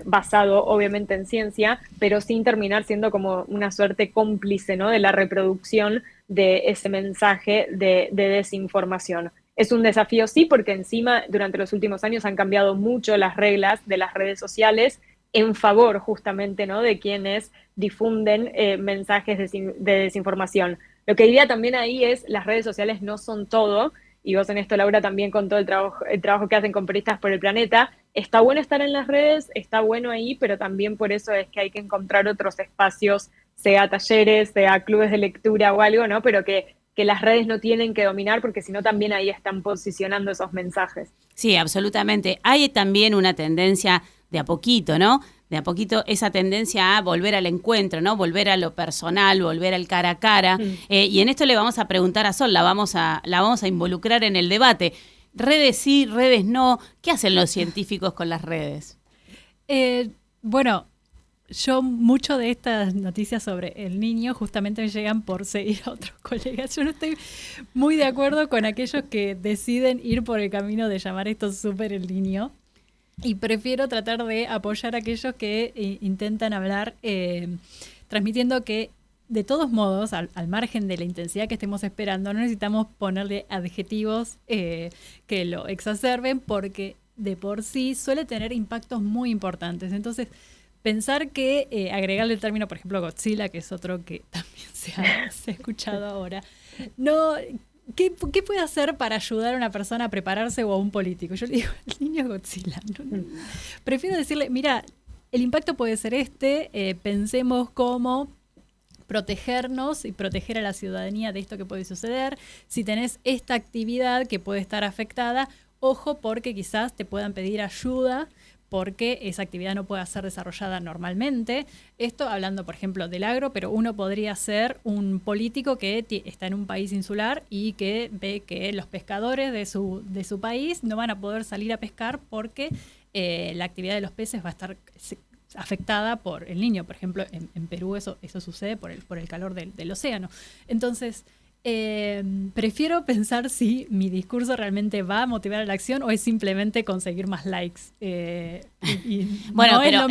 basado obviamente en ciencia, pero sin terminar siendo como una suerte cómplice, ¿no? De la reproducción de ese mensaje de desinformación. Es un desafío, sí, porque encima durante los últimos años han cambiado mucho las reglas de las redes sociales en favor justamente, ¿no? De quienes difunden mensajes de desinformación. Lo que diría también ahí es, las redes sociales no son todo, y vos en esto, Laura, también con todo el trabajo que hacen con Periodistas por el Planeta, está bueno estar en las redes, está bueno ahí, pero también por eso es que hay que encontrar otros espacios, sea talleres, sea clubes de lectura o algo, ¿no? Pero que las redes no tienen que dominar, porque si no también ahí están posicionando esos mensajes. Sí, absolutamente. Hay también una tendencia de a poquito, ¿no? De a poquito esa tendencia a volver al encuentro, ¿no? Volver a lo personal, volver al cara a cara. Y en esto le vamos a preguntar a Sol, la vamos a involucrar en el debate. Redes sí, redes no. ¿Qué hacen los científicos con las redes? Bueno, yo mucho de estas noticias sobre el niño justamente me llegan por seguir a otros colegas. Yo no estoy muy de acuerdo con aquellos que deciden ir por el camino de llamar esto súper el niño. Y prefiero tratar de apoyar a aquellos que intentan hablar transmitiendo que, de todos modos, al margen de la intensidad que estemos esperando, no necesitamos ponerle adjetivos que lo exacerben, porque de por sí suele tener impactos muy importantes. Entonces, pensar que agregarle el término, por ejemplo, Godzilla, que es otro que también se ha escuchado ahora, no... ¿Qué puede hacer para ayudar a una persona a prepararse o a un político? Yo le digo, el niño Godzilla. No. Prefiero decirle, mira, el impacto puede ser pensemos cómo protegernos y proteger a la ciudadanía de esto que puede suceder. Si tenés esta actividad que puede estar afectada, ojo, porque quizás te puedan pedir ayuda porque esa actividad no puede ser desarrollada normalmente. Esto hablando, por ejemplo, del agro, pero uno podría ser un político que está en un país insular y que ve que los pescadores de su país no van a poder salir a pescar porque la actividad de los peces va a estar afectada por el niño. Por ejemplo, en Perú eso sucede por el calor del océano. Entonces, prefiero pensar si mi discurso realmente va a motivar a la acción o es simplemente conseguir más likes. Bueno, no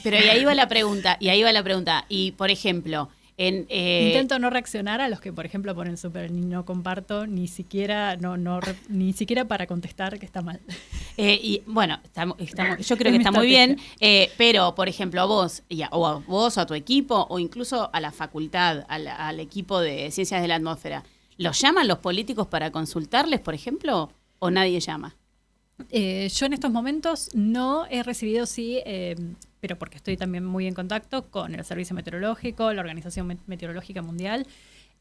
pero ahí va la pregunta. Y, por ejemplo, intento no reaccionar a los que, por ejemplo, ponen súper no comparto, ni siquiera para contestar que está mal. Y bueno, yo creo que está muy bien, pero, por ejemplo, a vos o a tu equipo o incluso a la facultad, al equipo de Ciencias de la Atmósfera, ¿los llaman los políticos para consultarles, por ejemplo, o nadie llama? Yo en estos momentos no he recibido, pero porque estoy también muy en contacto con el Servicio Meteorológico, la Organización Meteorológica Mundial.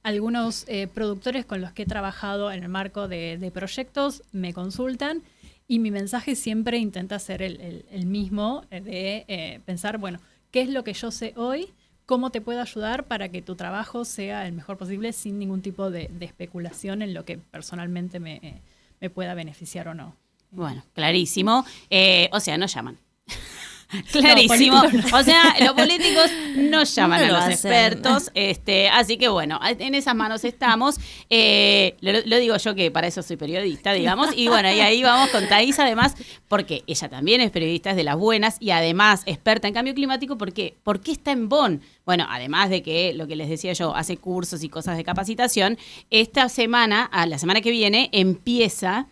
Algunos productores con los que he trabajado en el marco de proyectos me consultan y mi mensaje siempre intenta ser el mismo, de pensar, bueno, ¿qué es lo que yo sé hoy? cómo te puedo ayudar para que tu trabajo sea el mejor posible sin ningún tipo de especulación en lo que personalmente me pueda beneficiar o no. Bueno, clarísimo. O sea, no llaman. Clarísimo. O sea, los políticos no llaman No a lo los hacen. expertos. Así que bueno, en esas manos estamos. Lo digo yo que para eso soy periodista, digamos. Y bueno, y ahí vamos con Thaís, además, porque ella también es periodista, es de las buenas y además experta en cambio climático. ¿Por qué? ¿Por qué está en Bonn? Bueno, además de que, lo que les decía yo, hace cursos y cosas de capacitación, esta semana, la semana que viene, empieza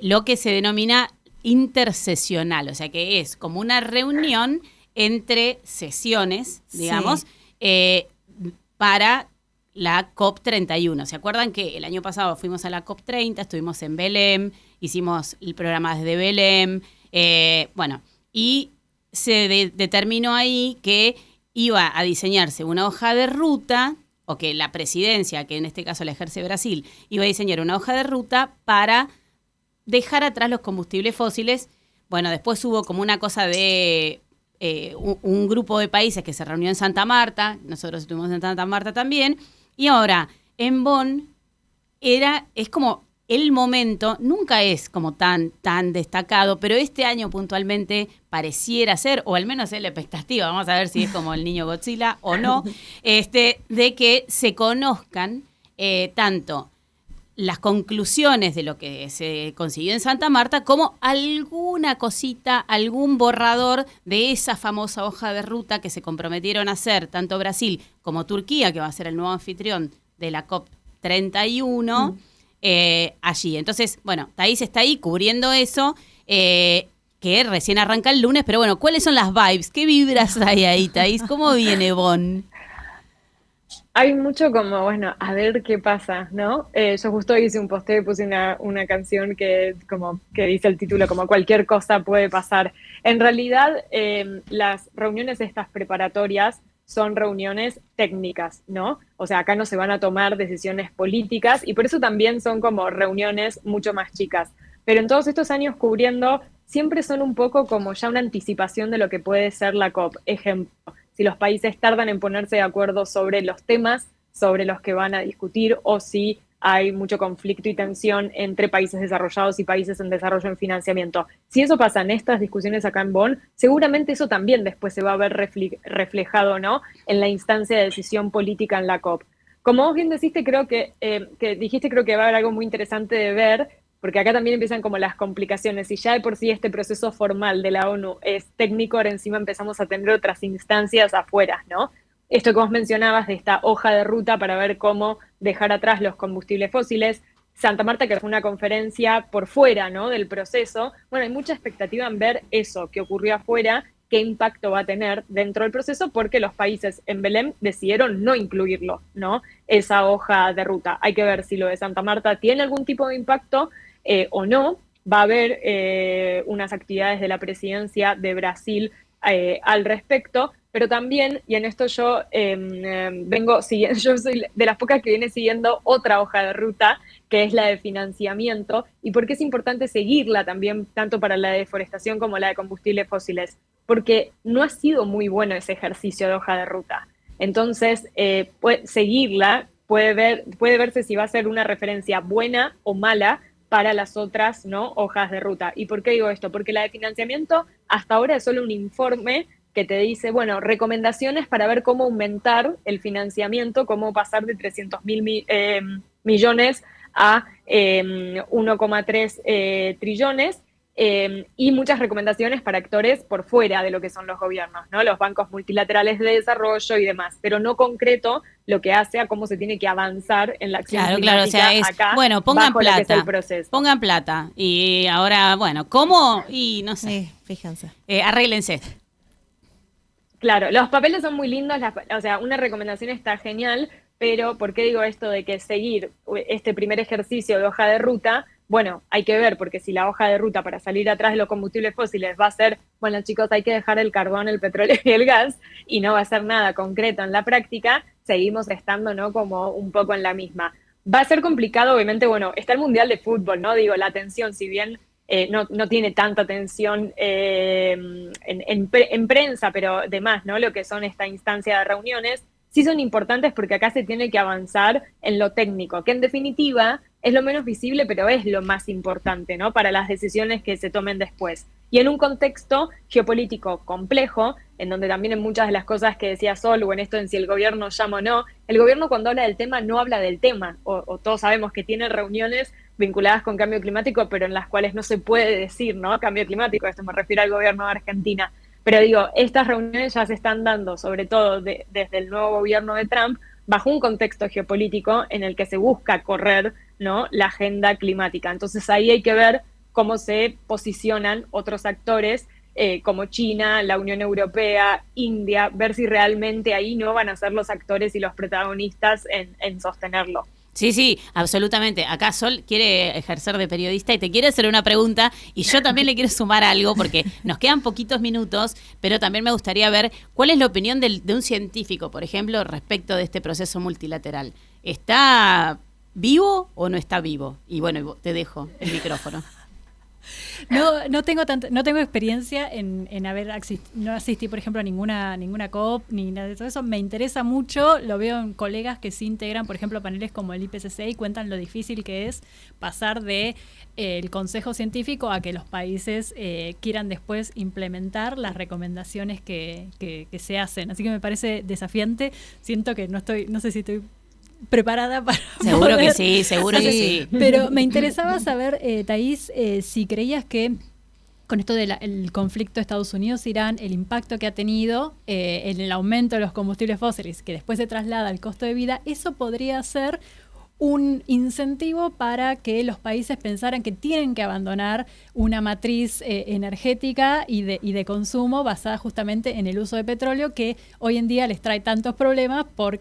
lo que se denomina intersesional, o sea que es como una reunión entre sesiones, digamos, para la COP31. ¿Se acuerdan que el año pasado fuimos a la COP30, estuvimos en Belém, hicimos el programa desde Belém, bueno, y se determinó ahí que iba a diseñarse una hoja de ruta, o que la presidencia, que en este caso la ejerce Brasil, iba a diseñar una hoja de ruta para dejar atrás los combustibles fósiles. Bueno, después hubo como una cosa de un grupo de países que se reunió en Santa Marta, nosotros estuvimos en Santa Marta también, y ahora en Bonn es como el momento, nunca es como tan destacado, pero este año puntualmente pareciera ser, o al menos es la expectativa, vamos a ver si es como el niño Godzilla o no, de que se conozcan tanto las conclusiones de lo que se consiguió en Santa Marta, como alguna cosita, algún borrador de esa famosa hoja de ruta que se comprometieron a hacer tanto Brasil como Turquía, que va a ser el nuevo anfitrión de la COP31, allí. Entonces, bueno, Thaís está ahí cubriendo eso, que recién arranca el lunes, pero bueno, ¿cuáles son las vibes? ¿Qué vibras hay ahí, Thaís? ¿Cómo viene Bonn? Hay mucho como, bueno, a ver qué pasa, ¿no? Yo justo hice un posteo y puse una canción que dice el título, como cualquier cosa puede pasar. En realidad, las reuniones estas preparatorias son reuniones técnicas, ¿no? O sea, acá no se van a tomar decisiones políticas y por eso también son como reuniones mucho más chicas. Pero en todos estos años cubriendo, siempre son un poco como ya una anticipación de lo que puede ser la COP. Ejemplo, si los países tardan en ponerse de acuerdo sobre los temas sobre los que van a discutir o si hay mucho conflicto y tensión entre países desarrollados y países en desarrollo en financiamiento. Si eso pasa en estas discusiones acá en Bonn, seguramente eso también después se va a ver reflejado, ¿no?, en la instancia de decisión política en la COP. Como vos bien dijiste, creo que va a haber algo muy interesante de ver, porque acá también empiezan como las complicaciones, y ya de por sí este proceso formal de la ONU es técnico, ahora encima empezamos a tener otras instancias afuera, ¿no? Esto que vos mencionabas de esta hoja de ruta para ver cómo dejar atrás los combustibles fósiles, Santa Marta, que fue una conferencia por fuera, ¿no?, del proceso. Bueno, hay mucha expectativa en ver eso que ocurrió afuera, qué impacto va a tener dentro del proceso, porque los países en Belém decidieron no incluirlo, ¿no?, esa hoja de ruta. Hay que ver si lo de Santa Marta tiene algún tipo de impacto o no. Va a haber unas actividades de la presidencia de Brasil al respecto, pero también, y en esto yo vengo siguiendo, yo soy de las pocas que viene siguiendo otra hoja de ruta, que es la de financiamiento, y por qué es importante seguirla también, tanto para la deforestación como la de combustibles fósiles, porque no ha sido muy bueno ese ejercicio de hoja de ruta. Entonces, seguirla puede verse si va a ser una referencia buena o mala para las otras, ¿no?, hojas de ruta. ¿Y por qué digo esto? Porque la de financiamiento hasta ahora es solo un informe que te dice, bueno, recomendaciones para ver cómo aumentar el financiamiento, cómo pasar de 300.000 millones a 1,3 trillones, y muchas recomendaciones para actores por fuera de lo que son los gobiernos, ¿no?, los bancos multilaterales de desarrollo y demás, pero no concreto lo que hace a cómo se tiene que avanzar en la acción climática. Claro, o sea, es, acá, bueno, pongan bajo lo que es plata, el proceso. pongan plata, y ahora, bueno, ¿cómo? Y no sé, Sí, fíjense. arréglense. Claro, los papeles son muy lindos, o sea, una recomendación está genial, pero ¿por qué digo esto de que seguir este primer ejercicio de hoja de ruta? Bueno, hay que ver, porque si la hoja de ruta para salir atrás de los combustibles fósiles va a ser, bueno, chicos, hay que dejar el carbón, el petróleo y el gas, y no va a ser nada concreto en la práctica, seguimos estando, ¿no?, como un poco en la misma. Va a ser complicado, obviamente, bueno, está el Mundial de Fútbol, ¿no? Digo, la tensión, si bien no tiene tanta atención en prensa, pero demás, ¿no? Lo que son esta instancia de reuniones, sí son importantes porque acá se tiene que avanzar en lo técnico, que en definitiva es lo menos visible, pero es lo más importante, ¿no? Para las decisiones que se tomen después. Y en un contexto geopolítico complejo, en donde también en muchas de las cosas que decía Sol, o en esto en si el gobierno llama o no, el gobierno cuando habla del tema no habla del tema, o todos sabemos que tiene reuniones vinculadas con cambio climático, pero en las cuales no se puede decir, ¿no? Cambio climático, esto me refiero al gobierno de Argentina. Pero digo, estas reuniones ya se están dando, sobre todo desde el nuevo gobierno de Trump, bajo un contexto geopolítico en el que se busca correr, ¿no? La agenda climática. Entonces ahí hay que ver cómo se posicionan otros actores como China, la Unión Europea, India, ver si realmente ahí no van a ser los actores y los protagonistas en sostenerlo. Sí, absolutamente. Acá Sol quiere ejercer de periodista y te quiere hacer una pregunta y yo también le quiero sumar algo porque nos quedan poquitos minutos, pero también me gustaría ver cuál es la opinión de un científico, por ejemplo, respecto de este proceso multilateral. ¿Está vivo o no está vivo? Y bueno, te dejo el micrófono. No tengo experiencia en haber no asistí, por ejemplo, a ninguna COP ni nada de todo eso. Me interesa mucho, lo veo en colegas que se integran, por ejemplo, a paneles como el IPCC y cuentan lo difícil que es pasar de el consejo científico a que los países quieran después implementar las recomendaciones que se hacen. Así que me parece desafiante. Siento que no sé si estoy preparada para seguro que sí, seguro que sí. Pero me interesaba saber, Thaís, si creías que con esto del conflicto Estados Unidos-Irán, el impacto que ha tenido en el aumento de los combustibles fósiles, que después se traslada al costo de vida, eso podría ser un incentivo para que los países pensaran que tienen que abandonar una matriz energética y de consumo basada justamente en el uso de petróleo, que hoy en día les trae tantos problemas por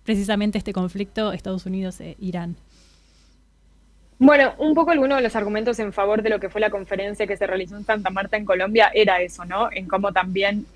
precisamente este conflicto Estados Unidos-Irán. Bueno, un poco algunos de los argumentos en favor de lo que fue la conferencia que se realizó en Santa Marta, en Colombia, era eso, ¿no? En cómo también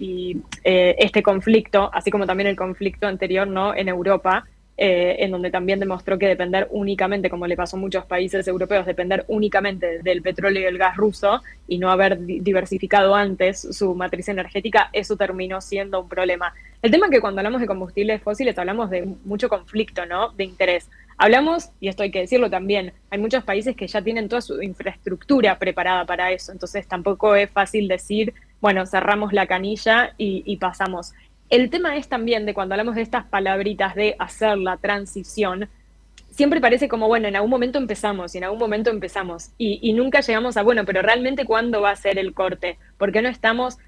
este conflicto, así como también el conflicto anterior, ¿no? En Europa, en donde también demostró que depender únicamente, como le pasó a muchos países europeos, depender únicamente del petróleo y el gas ruso y no haber diversificado antes su matriz energética, eso terminó siendo un problema. El tema es que cuando hablamos de combustibles fósiles hablamos de mucho conflicto, ¿no? De interés. Hablamos, y esto hay que decirlo también, hay muchos países que ya tienen toda su infraestructura preparada para eso, entonces tampoco es fácil decir, bueno, cerramos la canilla y pasamos. El tema es también de cuando hablamos de estas palabritas de hacer la transición, siempre parece como, bueno, en algún momento empezamos y nunca llegamos a, bueno, pero realmente ¿cuándo va a ser el corte? ¿Por qué no estamos,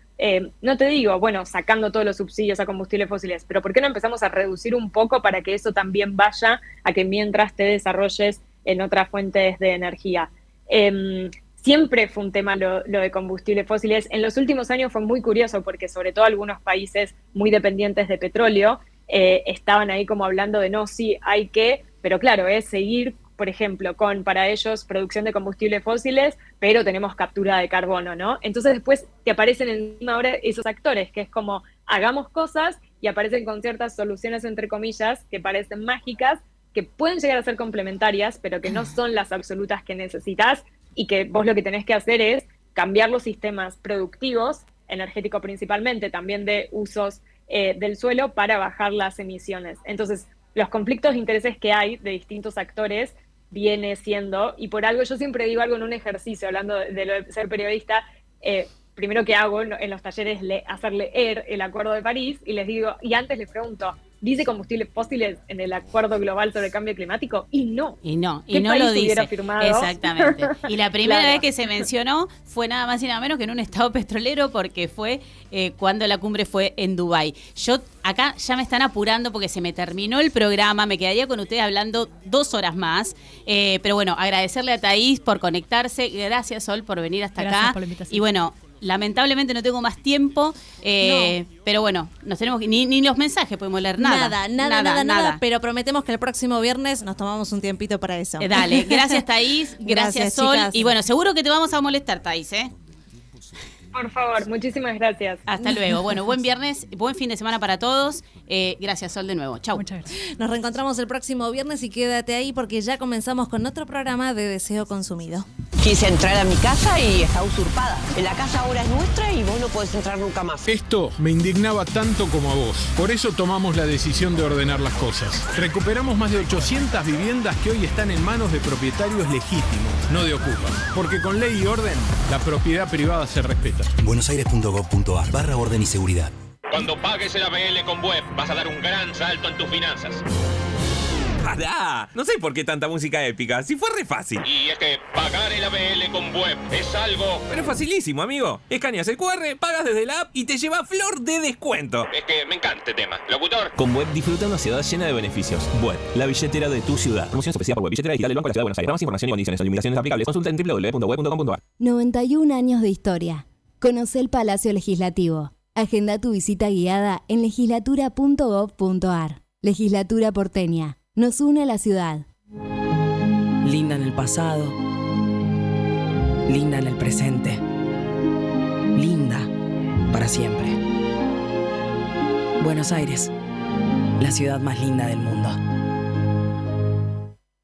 no te digo, bueno, sacando todos los subsidios a combustibles fósiles, pero por qué no empezamos a reducir un poco para que eso también vaya a que mientras te desarrolles en otras fuentes de energía? Siempre fue un tema lo de combustibles fósiles. En los últimos años fue muy curioso porque sobre todo algunos países muy dependientes de petróleo estaban ahí como hablando de no, sí, hay que, pero claro, es seguir, por ejemplo, con para ellos producción de combustibles fósiles, pero tenemos captura de carbono, ¿no? Entonces después te aparecen encima ahora esos actores, que es como hagamos cosas y aparecen con ciertas soluciones, entre comillas, que parecen mágicas, que pueden llegar a ser complementarias, pero que no son las absolutas que necesitas, y que vos lo que tenés que hacer es cambiar los sistemas productivos, energético principalmente, también de usos del suelo para bajar las emisiones. Entonces, los conflictos de intereses que hay de distintos actores viene siendo, y por algo yo siempre digo algo en un ejercicio, hablando de lo de ser periodista, primero que hago en los talleres hacer leer el Acuerdo de París, y les digo, y antes les pregunto, ¿dice combustibles fósiles en el Acuerdo Global sobre el Cambio Climático? Y no lo dice. Firmado? Exactamente. Y la primera Claro. vez que se mencionó fue nada más y nada menos que en un estado petrolero, porque fue cuando la cumbre fue en Dubái. Yo acá ya me están apurando porque se me terminó el programa, me quedaría con ustedes hablando 2 horas más, pero bueno, agradecerle a Thaís por conectarse, gracias Sol por venir hasta Gracias acá. por la invitación. Y bueno, lamentablemente no tengo más tiempo, pero bueno, nos tenemos que, ni los mensajes podemos leer, Nada, pero prometemos que el próximo viernes nos tomamos un tiempito para eso. Dale, gracias Thaís, gracias Sol, chicas. y bueno, seguro que te vamos a molestar, Thaís, Por favor, muchísimas gracias. Hasta luego. Bueno, buen viernes, buen fin de semana para todos. Gracias, Sol, de nuevo. Chau. Muchas gracias. Nos reencontramos el próximo viernes y quédate ahí porque ya comenzamos con otro programa de Deseo Consumido. Quise entrar a mi casa y está usurpada. La casa ahora es nuestra y vos no podés entrar nunca más. Esto me indignaba tanto como a vos. Por eso tomamos la decisión de ordenar las cosas. Recuperamos más de 800 viviendas que hoy están en manos de propietarios legítimos, no de ocupas. Porque con ley y orden, la propiedad privada se respeta. buenosaires.gov.ar/orden y seguridad. Cuando pagues el ABL con Web, vas a dar un gran salto en tus finanzas. ¡Pará! No sé por qué tanta música épica, si fue re fácil. Y es que pagar el ABL con Web es algo... Pero es facilísimo, amigo. Escaneas el QR, pagas desde la app y te lleva flor de descuento. Es que me encanta este tema. Locutor. Con Web disfruta una ciudad llena de beneficios. Web, la billetera de tu ciudad. Promoción ofrecida por Web, billetera digital del Banco de la Ciudad de Buenos Aires. Para más información y condiciones o limitaciones aplicables, consulta en www.web.com.ar. 91 años de historia. Conoce el Palacio Legislativo. Agenda tu visita guiada en legislatura.gov.ar. Legislatura porteña. Nos une a la ciudad. Linda en el pasado. Linda en el presente. Linda para siempre. Buenos Aires, la ciudad más linda del mundo.